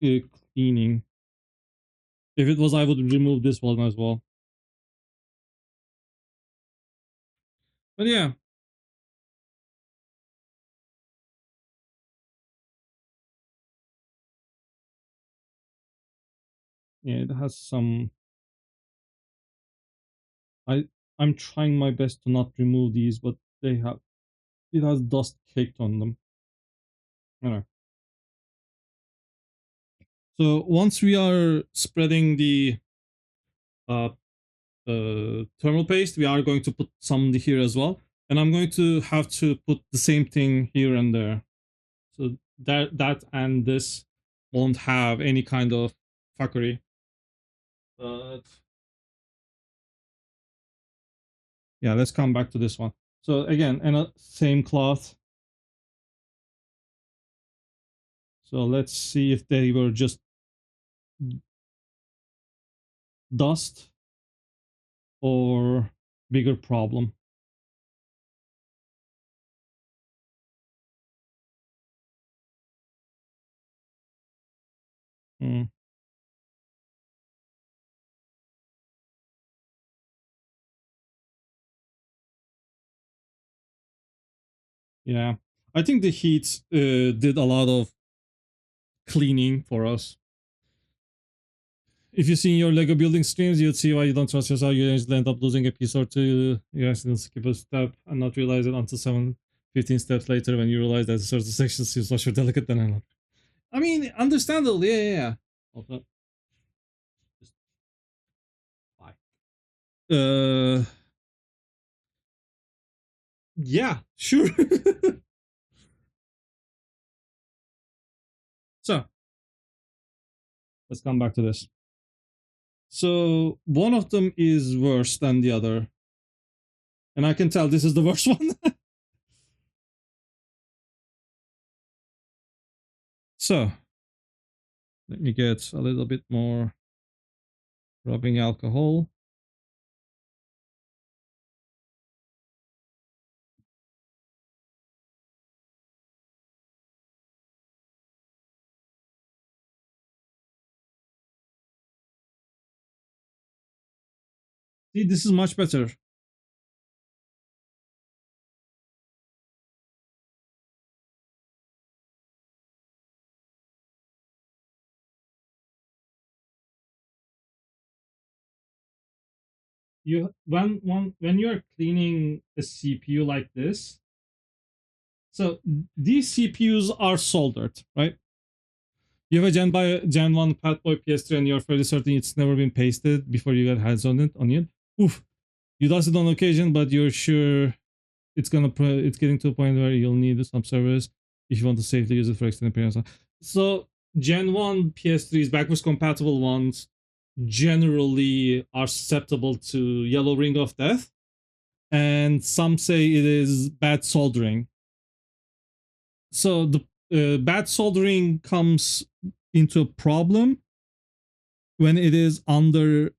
cleaning. If it was, I would remove this one as well. But yeah. Yeah, it has some... I'm trying my best to not remove these, but they have... It has dust caked on them. Anyway. So once we are spreading the thermal paste, we are going to put some here as well. And I'm going to have to put the same thing here and there. So that and this won't have any kind of fuckery. But yeah, let's come back to this one. So again, and same cloth. So let's see if they were just dust or bigger problem. Hmm. Yeah, I think the heat did a lot of cleaning for us. If you see in your Lego building streams, you'd see why you don't trust yourself. You usually end up losing a piece or two. You accidentally skip a step and not realize it until 15 steps later when you realize that certain sections seems much more delicate than another. I mean, understandable, yeah. Also, just bye. Yeah, sure. So, let's come back to this. So, one of them is worse than the other. And I can tell this is the worst one. So, let me get a little bit more rubbing alcohol. See, this is much better. When you're cleaning a CPU like this, so these CPUs are soldered, right? You have a Gen 1 Fatboy PS3 and you're fairly certain it's never been pasted before you get hands on it. Oof. You lost it on occasion, but you're sure it's getting to a point where you'll need some service if you want to safely use it for extended periods. So Gen 1 PS3s, backwards compatible ones, generally are susceptible to yellow ring of death, and some say it is bad soldering. So the bad soldering comes into a problem when it is under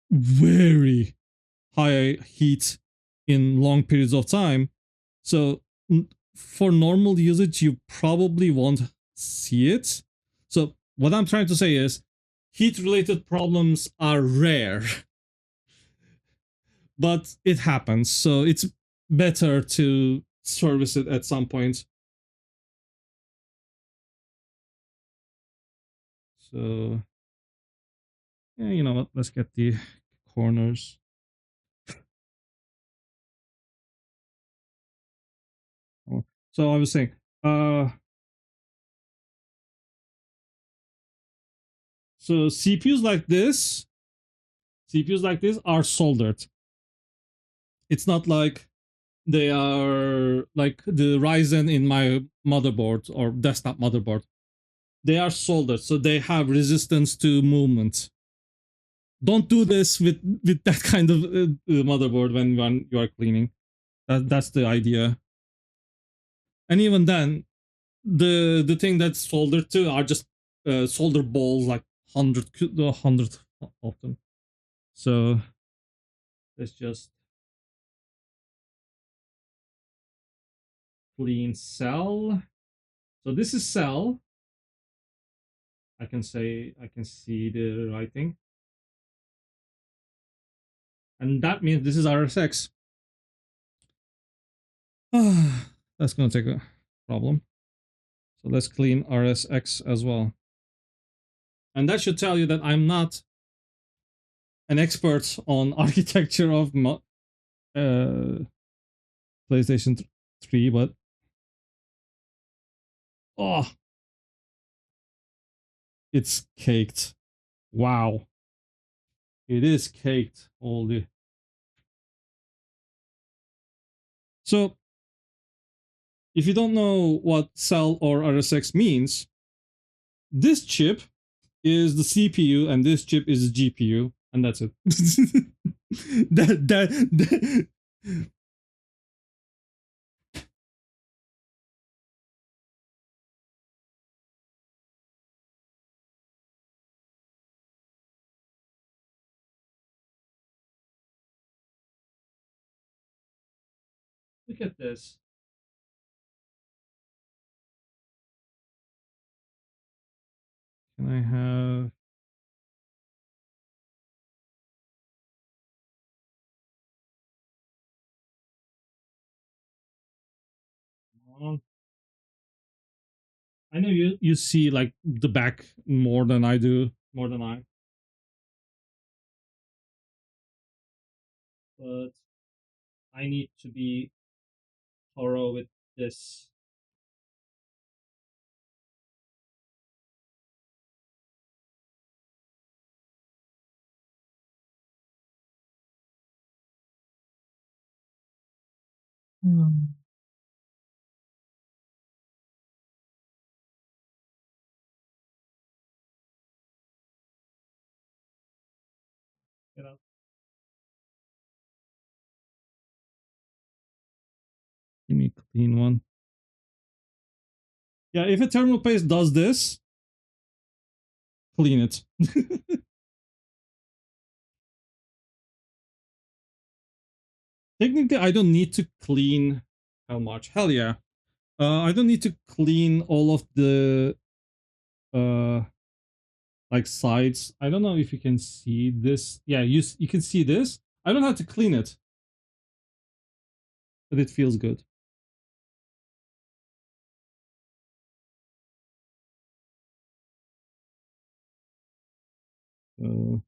very high heat in long periods of time. So for normal usage, you probably won't see it. So what I'm trying to say is heat-related problems are rare, but it happens. So it's better to service it at some point. So Yeah, you know what? Let's get the corners. Oh, so I was saying, so CPUs like this are soldered. It's not like they are like the Ryzen in my motherboard or desktop motherboard. They are soldered, so they have resistance to movement. Don't do this with that kind of motherboard when you are cleaning. That's the idea. And even then, the thing that's soldered to are just solder balls, like 100 of them. So let's just clean cell. So this is cell. I can see the writing, and that means this is RSX. That's gonna take a problem. So let's clean RSX as well. And that should tell you that I'm not an expert on architecture of PlayStation 3, but oh, it's caked. Wow. It is caked. Holy. So, if you don't know what cell or RSX means, this chip is the CPU and this chip is the GPU, and that's it. that look at this. Can I have I know you see like the back more than I do, more than I. But I need to be thorough with this. Hmm. You know, give me a clean one. Yeah, if a terminal paste does this, clean it. Technically, I don't need to clean how much. Hell yeah. I don't need to clean all of the uh like sides. I don't know if you can see this. Yeah, you can see this. I don't have to clean it, but it feels good. Uh,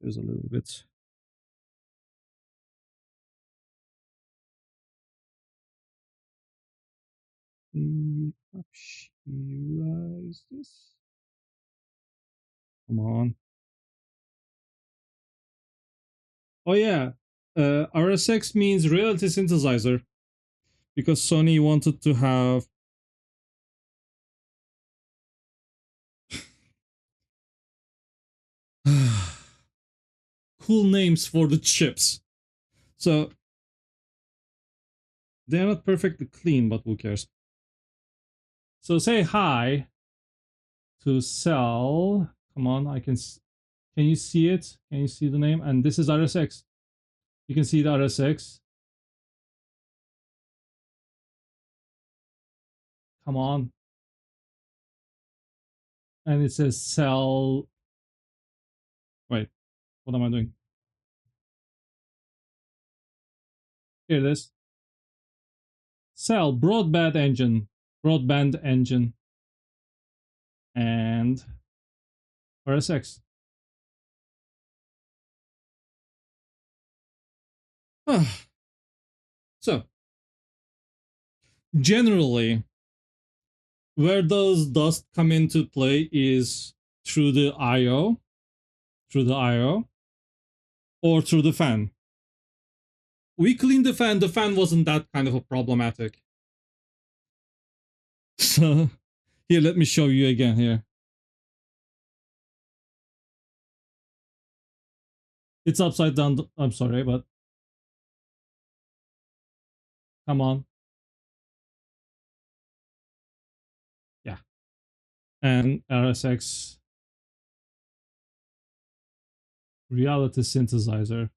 there's a little bit. Is this? Come on. Oh yeah. RSX means reality synthesizer because Sony wanted to have cool names for the chips. So they're not perfectly clean, but who cares? So say hi to cell. Come on, I can. Can you see it? Can you see the name? And this is RSX. You can see the RSX. Come on. And it says cell. Wait, what am I doing? Here it is. Cell broadband engine. Broadband engine. And RSX. Ah, so, generally, where does dust come into play is through the IO, or through the fan. We cleaned the fan wasn't that kind of a problematic. So, here, let me show you again here. It's upside down. I'm sorry, but come on. Yeah. And RSX reality synthesizer,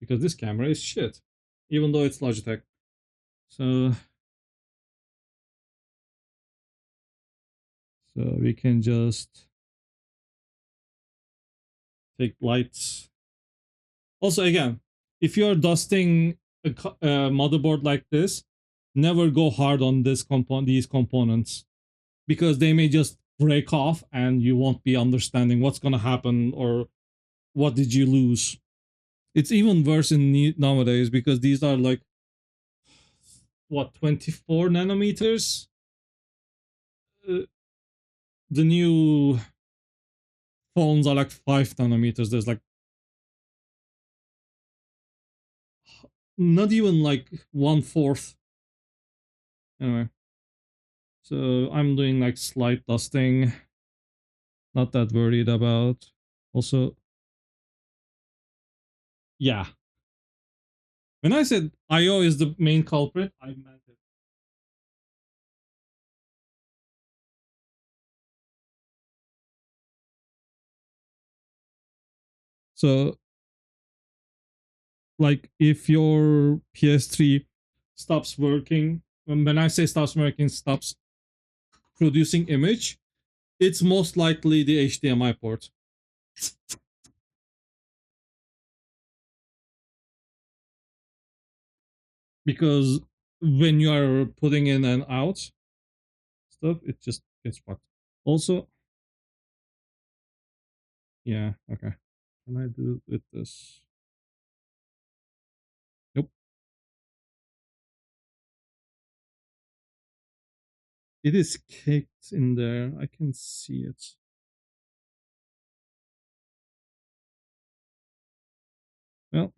because this camera is shit, even though it's Logitech. So we can just take lights. Also, again, if you're dusting a motherboard like this, never go hard on these components, because they may just break off and you won't be understanding what's going to happen or what did you lose. It's even worse in nowadays, because these are like, what, 24 nanometers? The new phones are like 5 nanometers. There's like not even like 1/4. Anyway, so I'm doing like slight dusting, not that worried about. Also, yeah, when I said IO is the main culprit, I meant it. So, like, if your PS3 stops working, when I say stops working, stops producing image, it's most likely the HDMI port. Because when you are putting in and out stuff, it just gets fucked. Also, yeah, okay. Can I do it with this? Nope. It is caked in there. I can see it. Well,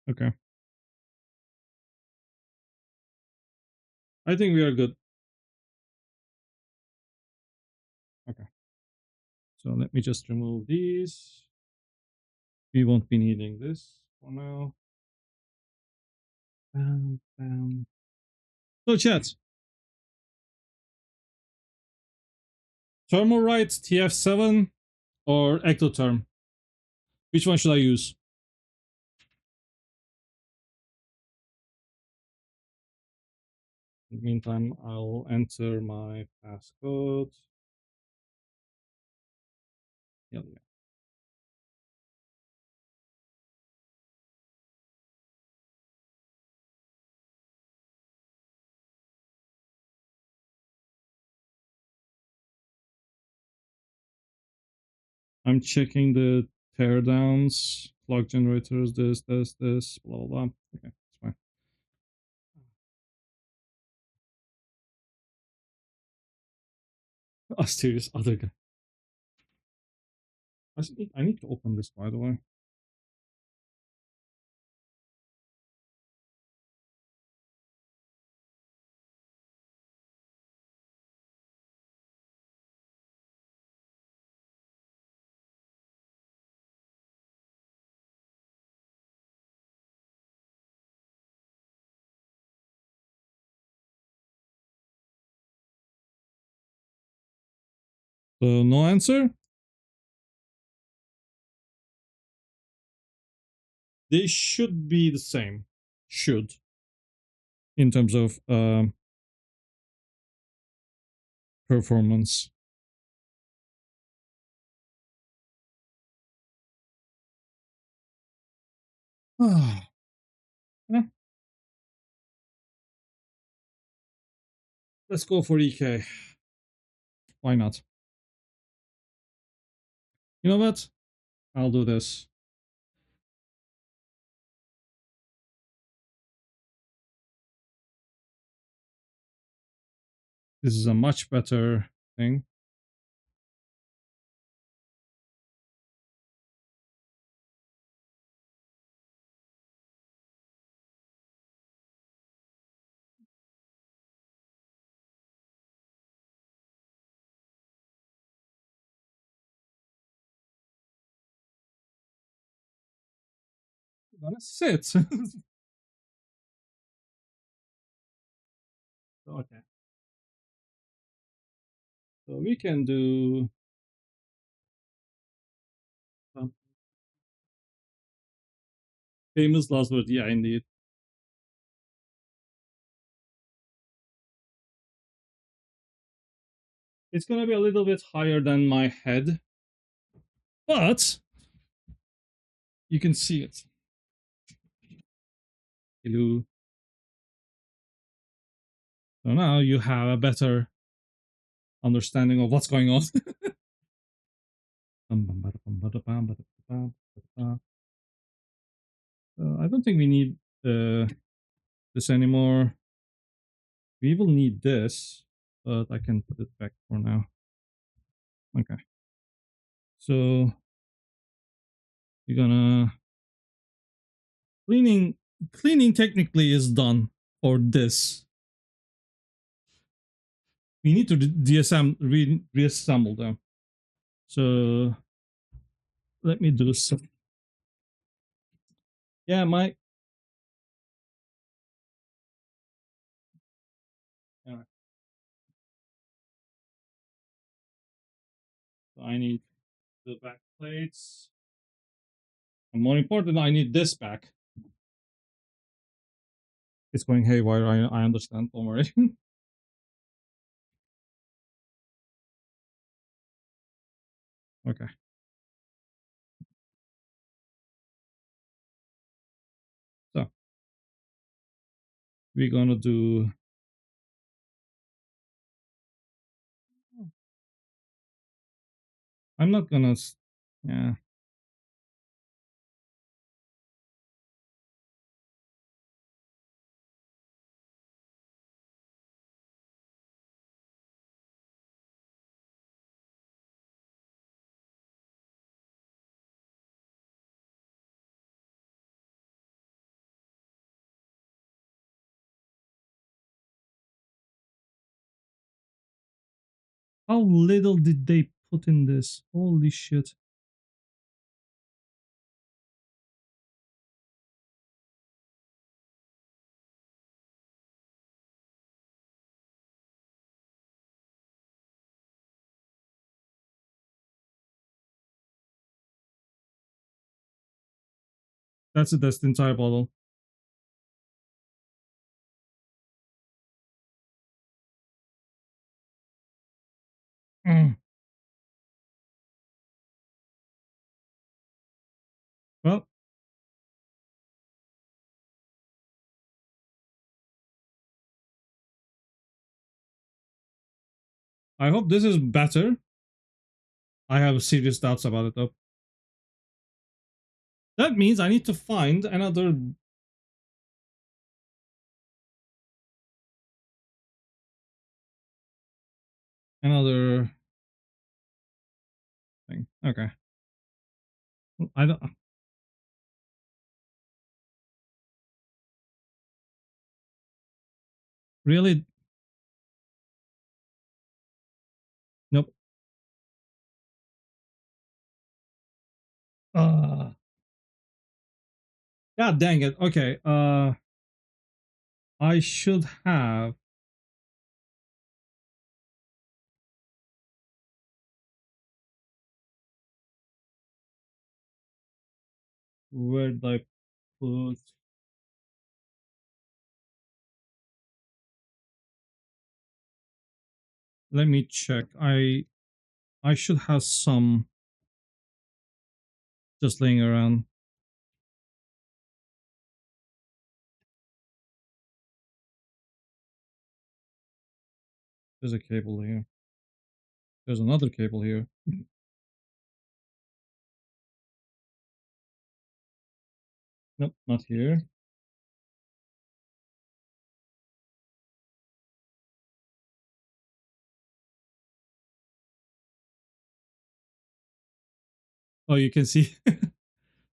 okay. I think we are good. Okay. So let me just remove these. We won't be needing this for now. Bam, bam. So chat. Thermalright TF7 or Ectotherm? Which one should I use? In the meantime, I'll enter my passcode. Yeah. I'm checking the teardowns, clock generators, this, blah, blah, blah. Okay, it's fine. Asterius, other guy. I need to open this, by the way. So, no answer? They should be the same. should in terms of performance. Yeah, let's go for EK. Why not? You know what? I'll do this. This is a much better thing. Gonna sit. Okay. So we can do famous last word. Yeah, indeed. It's gonna be a little bit higher than my head, but you can see it. Hello. So now you have a better understanding of what's going on. I don't think we need this anymore. We will need this, but I can put it back for now. Okay. So you're gonna cleaning technically is done for this. We need to reassemble them. So let me do some. Yeah, my. Alright. So I need the back plates. And more important, I need this back. It's going haywire. I understand. Don't worry. Okay. So we're gonna do. I'm not gonna. Yeah. How little did they put in this? Holy shit. That's it. That's the entire bottle. Mm. Well, I hope this is better. I have serious doubts about it though. That means I need to find another thing. Okay. I don't. Really? Nope. Uh, God dang it. Okay. I should have. Where did I put? Let me check. I should have some just laying around. There's a cable here. There's another cable here. Nope, not here. Oh, you can see.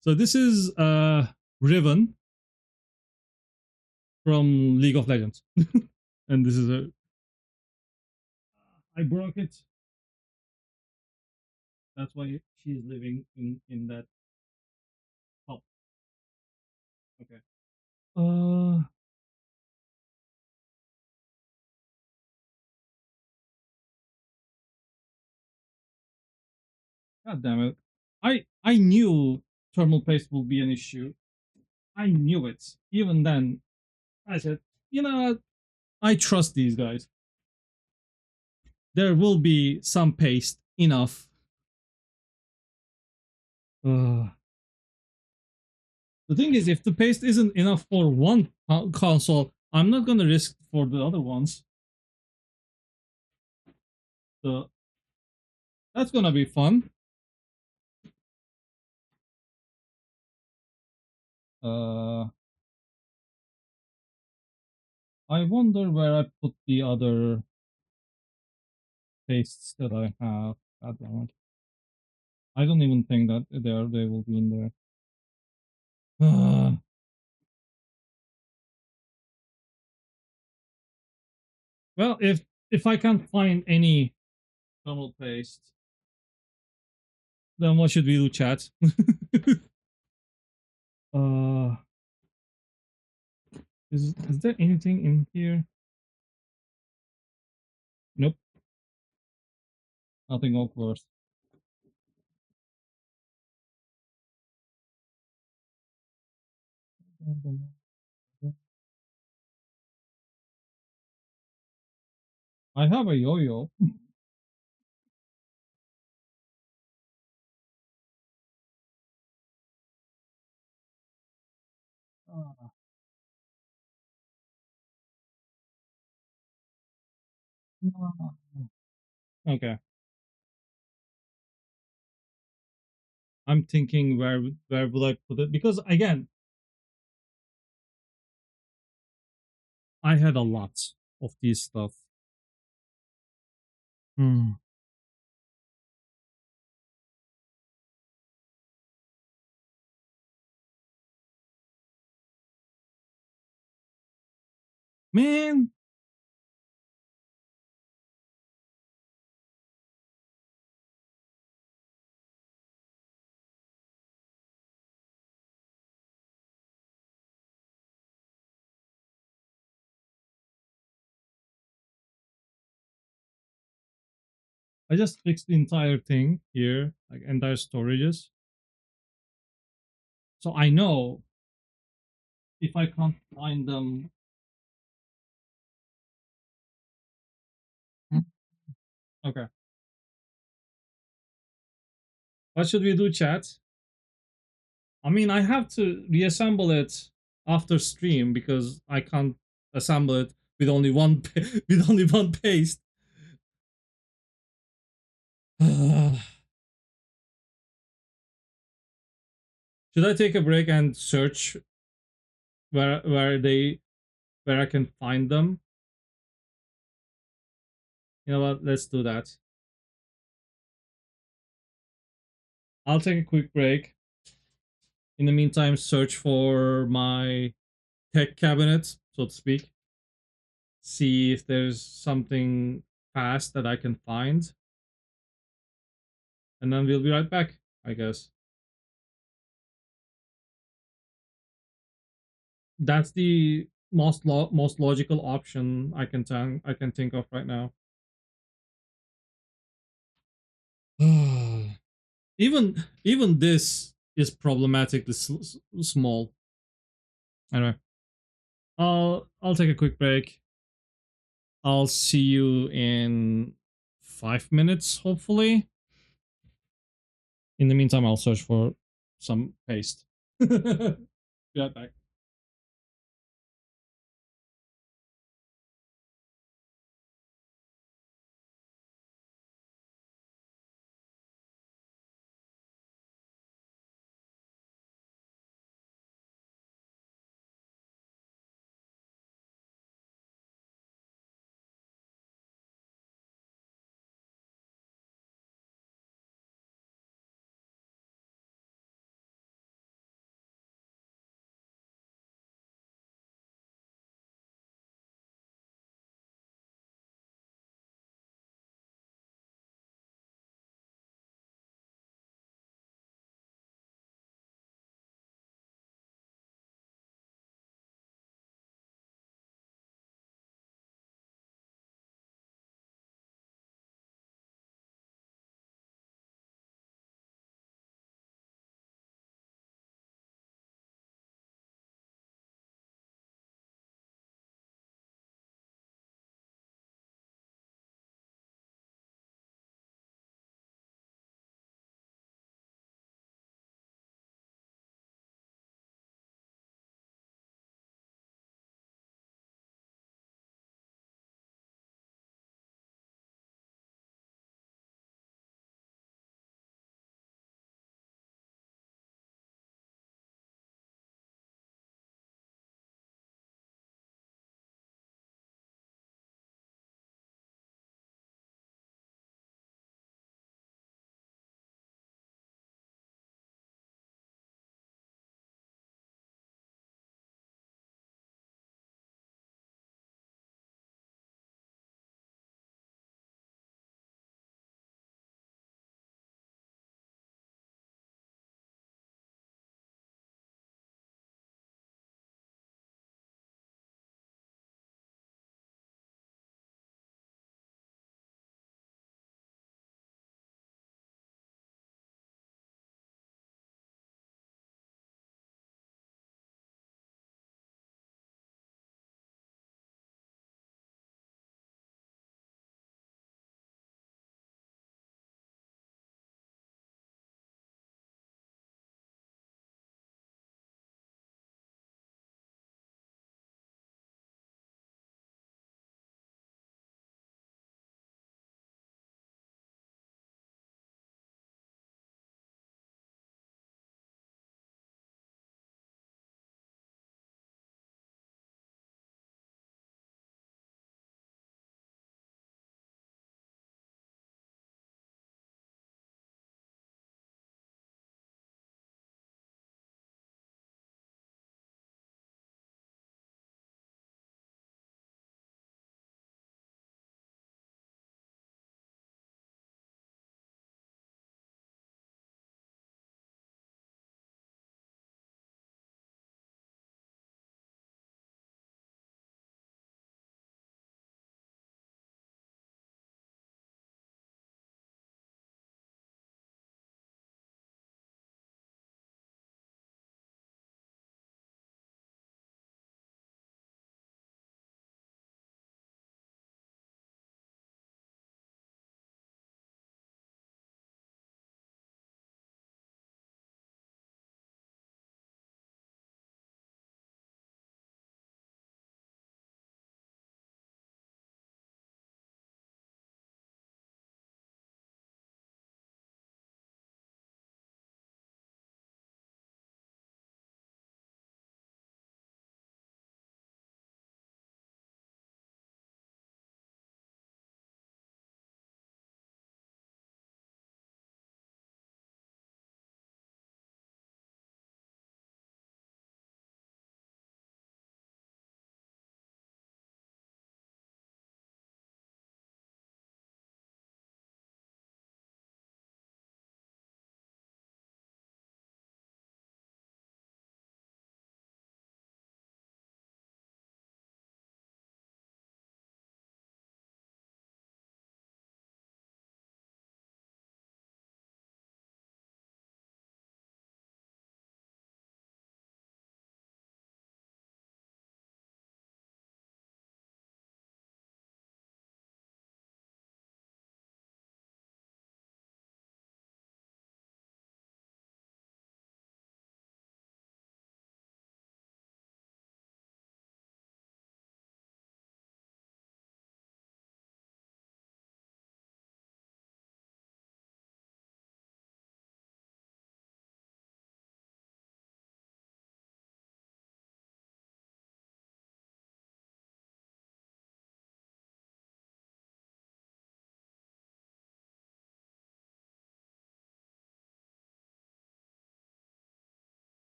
So this is Riven from League of Legends. And this is a I broke it. That's why she's living in that top. Okay. Uh God damn it. I knew thermal paste will be an issue. I knew it. Even then, I said, you know what? I trust these guys. There will be some paste enough. The thing is, if the paste isn't enough for one console, I'm not gonna risk for the other ones. So that's gonna be fun. I wonder where I put the other pastes that I have. God damn it. I don't even think that they will be in there. Well, if I can't find any thermal paste, then what should we do, chat? uh, is there anything in here? Nope, nothing of course. I have a yo-yo. Ah, no. Okay, I'm thinking where would I put it, because again, I had a lot of these stuff. Hmm. Man, I just fixed the entire thing here, like entire storages. So I know if I can't find them. Okay. What should we do, chat? I mean, I have to reassemble it after stream because I can't assemble it with only one with only one paste. Should I take a break and search where I can find them? You know what? Let's do that. I'll take a quick break. In the meantime, search for my tech cabinet, so to speak. See if there's something fast that I can find. And then we'll be right back, I guess. That's the most logical option I can think of right now. Even this is problematically small. Anyway, I'll take a quick break. I'll see you in 5 minutes, hopefully. In the meantime, I'll search for some paste. Be right back.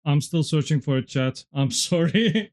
I'm still searching for a chat. I'm sorry.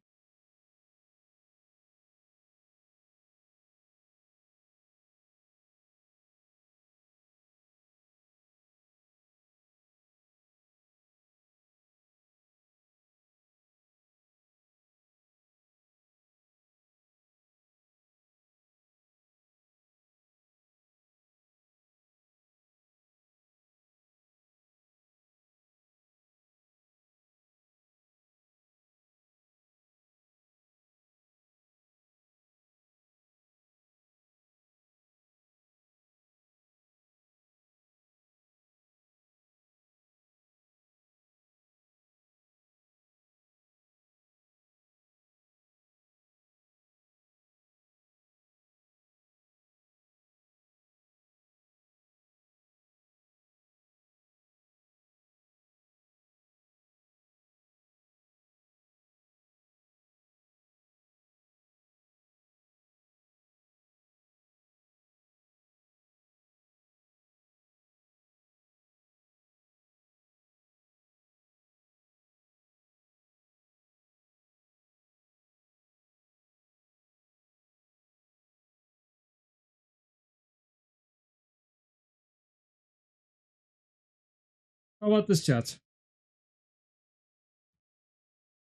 How about this chat?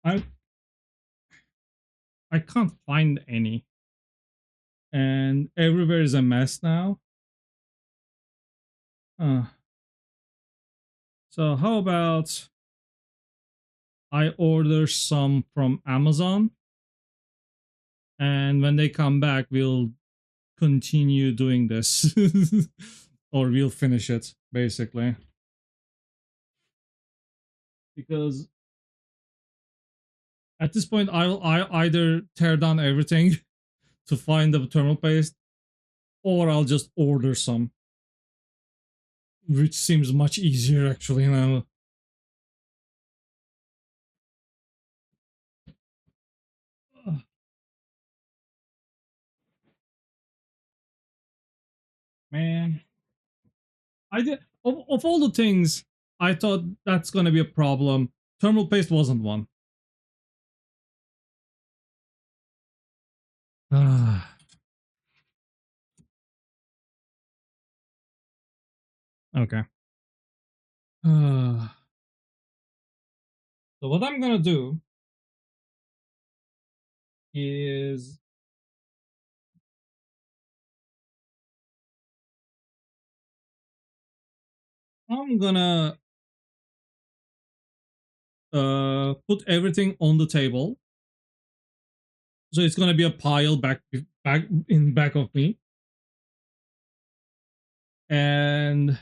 I I can't find any, and everywhere is a mess now. Uh, so how about I order some from Amazon, and when they come back, we'll continue doing this, or we'll finish it basically. Because at this point, I either tear down everything to find the thermal paste, or I'll just order some, which seems much easier actually now. Man, I did of all the things I thought that's gonna be a problem. Thermal paste wasn't one. Okay. So what I'm gonna do is I'm gonna put everything on the table. So it's gonna be a pile back of me, and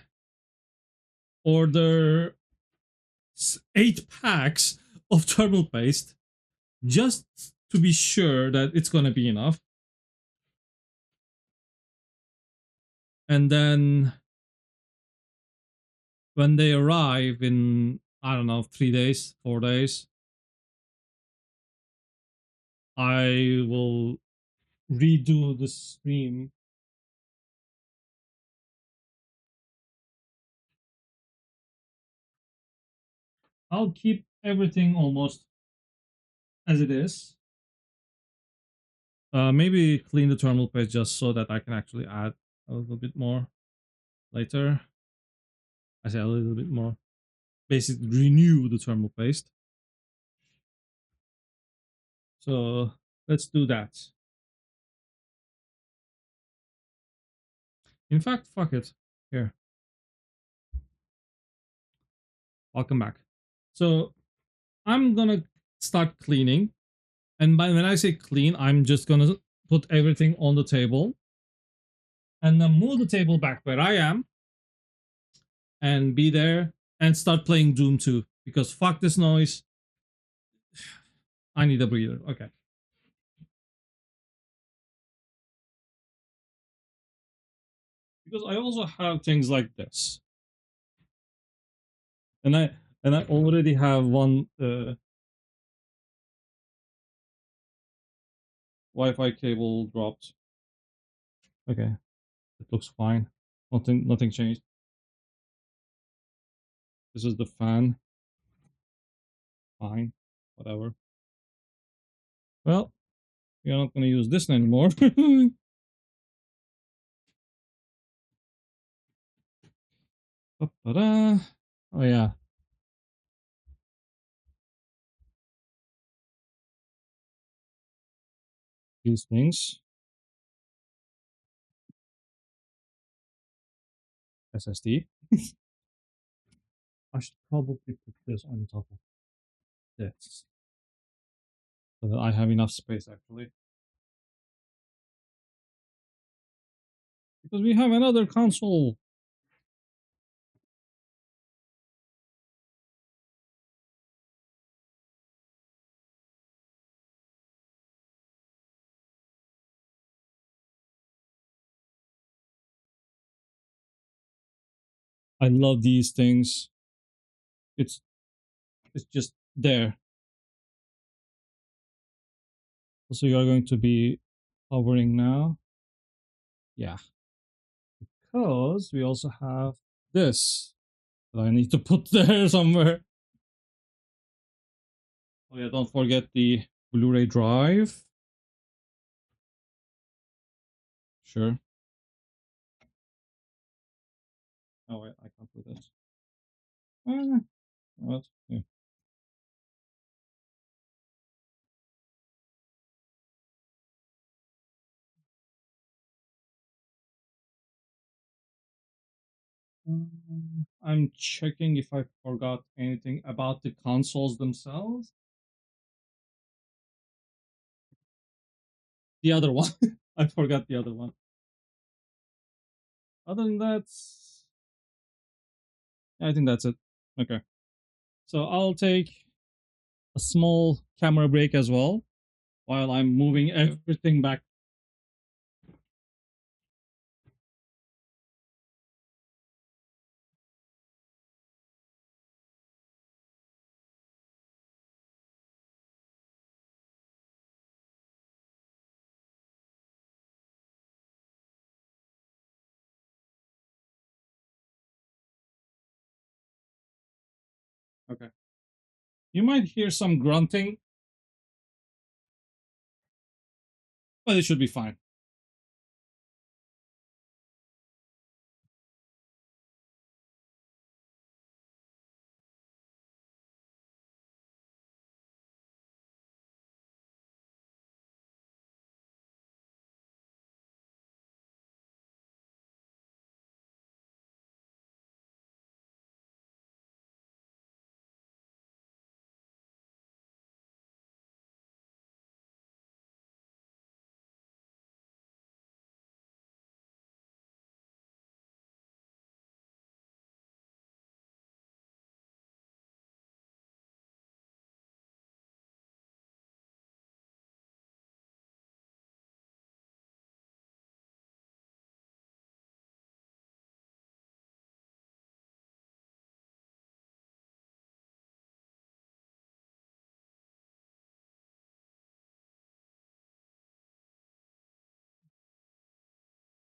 order 8 packs of thermal paste just to be sure that it's gonna be enough. And then when they arrive in, I don't know, 3 days, 4 days, I will redo the stream. I'll keep everything almost as it is. Maybe clean the thermal paste just so that I can actually add a little bit more later. I say a little bit more. Basically, renew the thermal paste. So let's do that. In fact, fuck it. Here. Welcome back. So I'm gonna start cleaning. And when I say clean, I'm just gonna put everything on the table and then move the table back where I am and be there and start playing Doom 2 because fuck this noise. I need a breather. Okay. Because I also have things like this. And I already have one Wi-Fi cable dropped. Okay. It looks fine. Nothing changed. This is the fan. Fine, whatever. Well, you're not gonna use this anymore. Oh yeah, these things. SSD. I should probably put this on top of this so that I have enough space actually. Because we have another console. I love these things. It's it's just there. So you're going to be hovering now. Yeah. Because we also have this that I need to put there somewhere. Oh yeah, don't forget the Blu-ray drive. Sure. Oh wait, I can't do this. What? Yeah. I'm checking if I forgot anything about the consoles themselves. The other one. I forgot the other one. Other than that, I think that's it. Okay. So I'll take a small camera break as well while I'm moving everything back. Okay. You might hear some grunting, but it should be fine.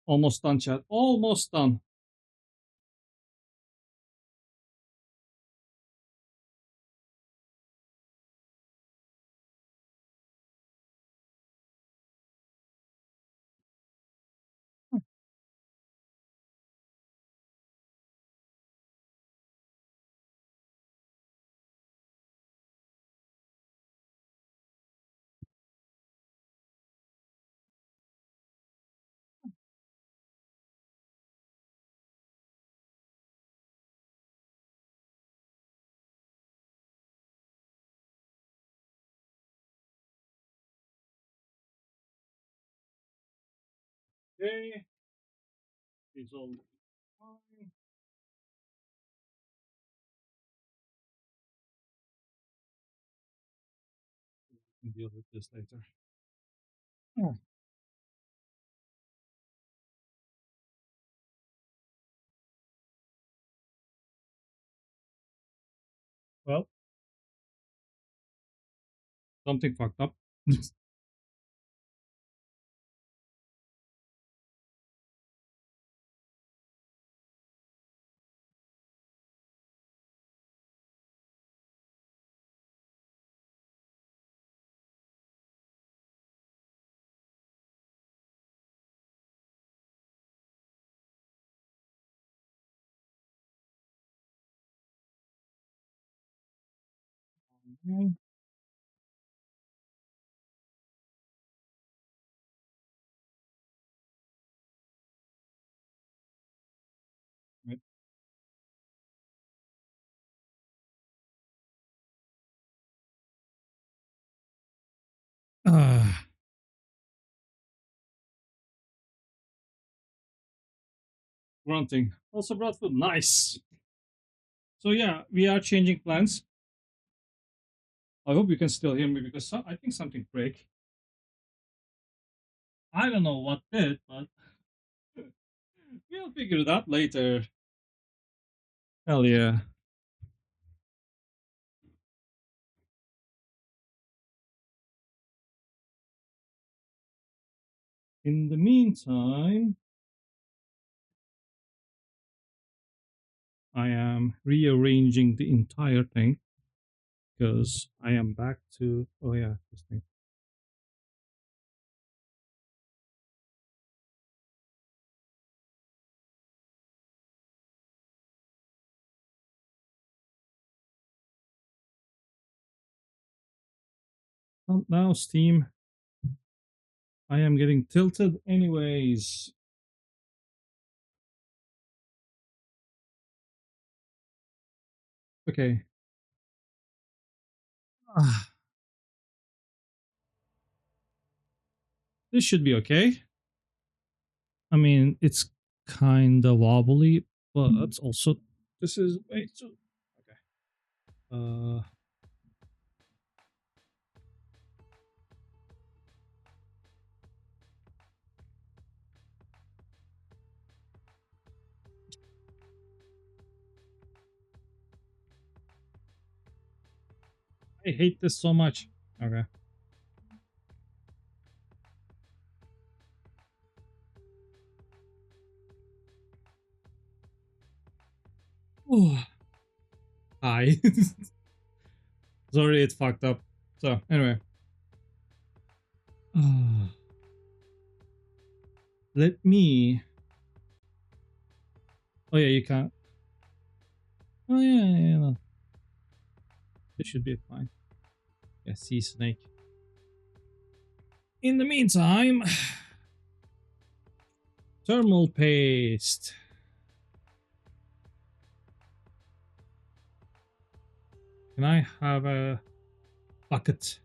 Almost done, chat. Almost done. Okay. It's all fine. We can deal with this later. Oh, well, something fucked up. Mhm. Right. Ah, grunting. Also brought food. Nice. So yeah, we are changing plans. I hope you can still hear me because I think something break. I don't know what did, but we'll figure it out later. Hell yeah. In the meantime, I am rearranging the entire thing because I am back to. Oh yeah, this thing. Not now, Steam. I am getting tilted anyways. Okay. Ah, this should be okay. I mean, it's kind of wobbly, but it's also this is wait. So, okay. I hate this so much. Okay. Oh, hi. Sorry, it fucked up. So anyway, let me. Oh yeah, you can't. Oh yeah, yeah, no. This should be fine. Yeah, sea snake. In the meantime, thermal paste. Can I have a bucket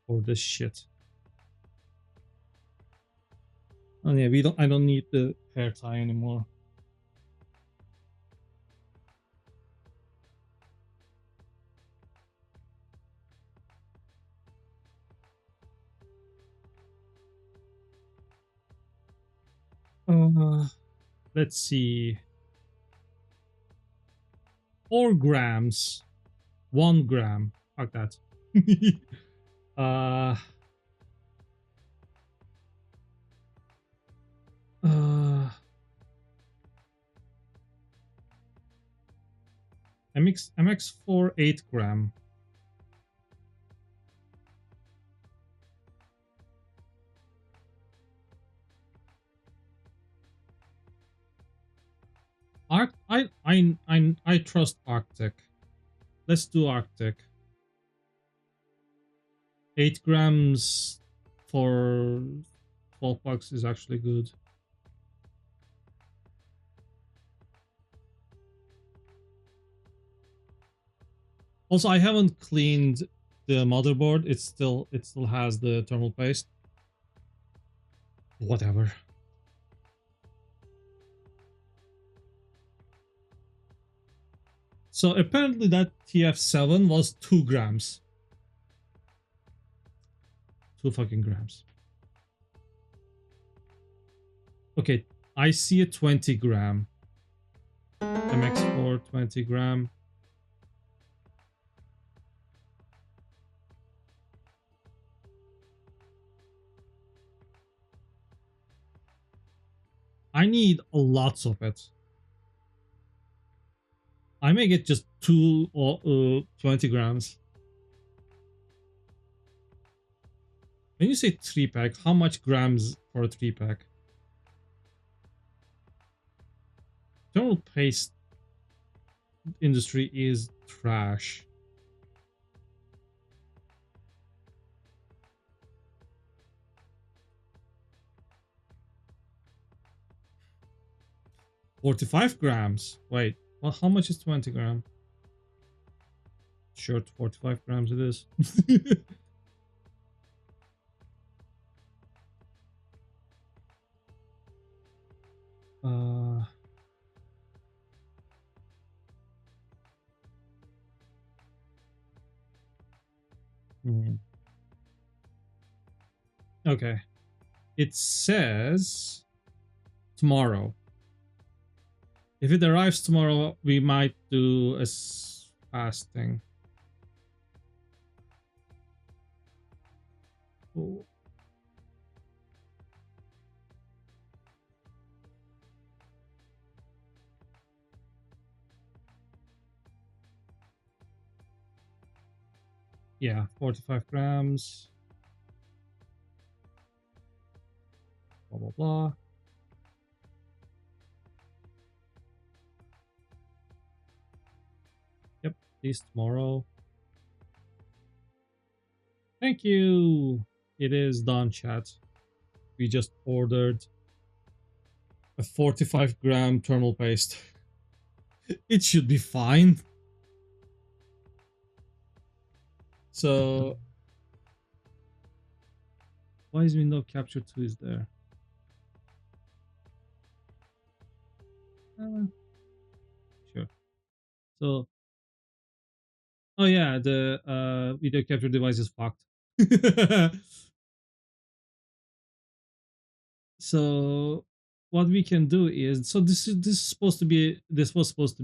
for this shit? Oh yeah, we don't. I don't need the hair tie anymore. Uh, let's see. 4 grams. 1 gram. Fuck that. uh, uh, MX4 8 gram. I trust Arctic. Let's do Arctic. 8 grams for 12 bucks is actually good. Also, I haven't cleaned the motherboard. It still has the thermal paste. Whatever. So apparently that TF7 was 2 grams. 2 fucking grams. Okay, I see a 20 gram. MX4 20 gram. I need lots of it. I may get just 20 grams. When you say 3 pack, how much grams for a 3 pack? thermal paste industry is trash. $45 grams. Wait, well, how much is 20 gram? Sure, 45 grams it is. uh, Okay. It says tomorrow. If it arrives tomorrow, we might do a fasting. Oh. Yeah, 45 grams. Blah, blah, blah. Yep, these tomorrow. Thank you. It is done, chat. We just ordered a 45 gram thermal paste. It should be fine. So, why is window capture 2 is there? Sure. So, oh yeah, the video capture device is fucked. So what we can do is, so this was supposed to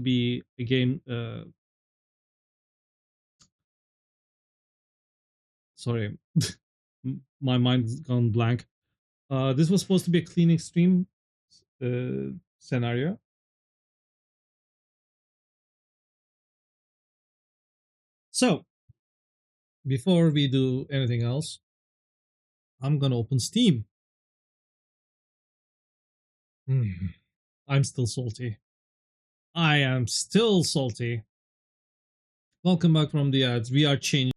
be a game. Sorry, my mind's gone blank. This was supposed to be a cleaning stream scenario. So before we do anything else, I'm gonna open Steam. I'm still salty. I am still salty. Welcome back from the ads. We are changing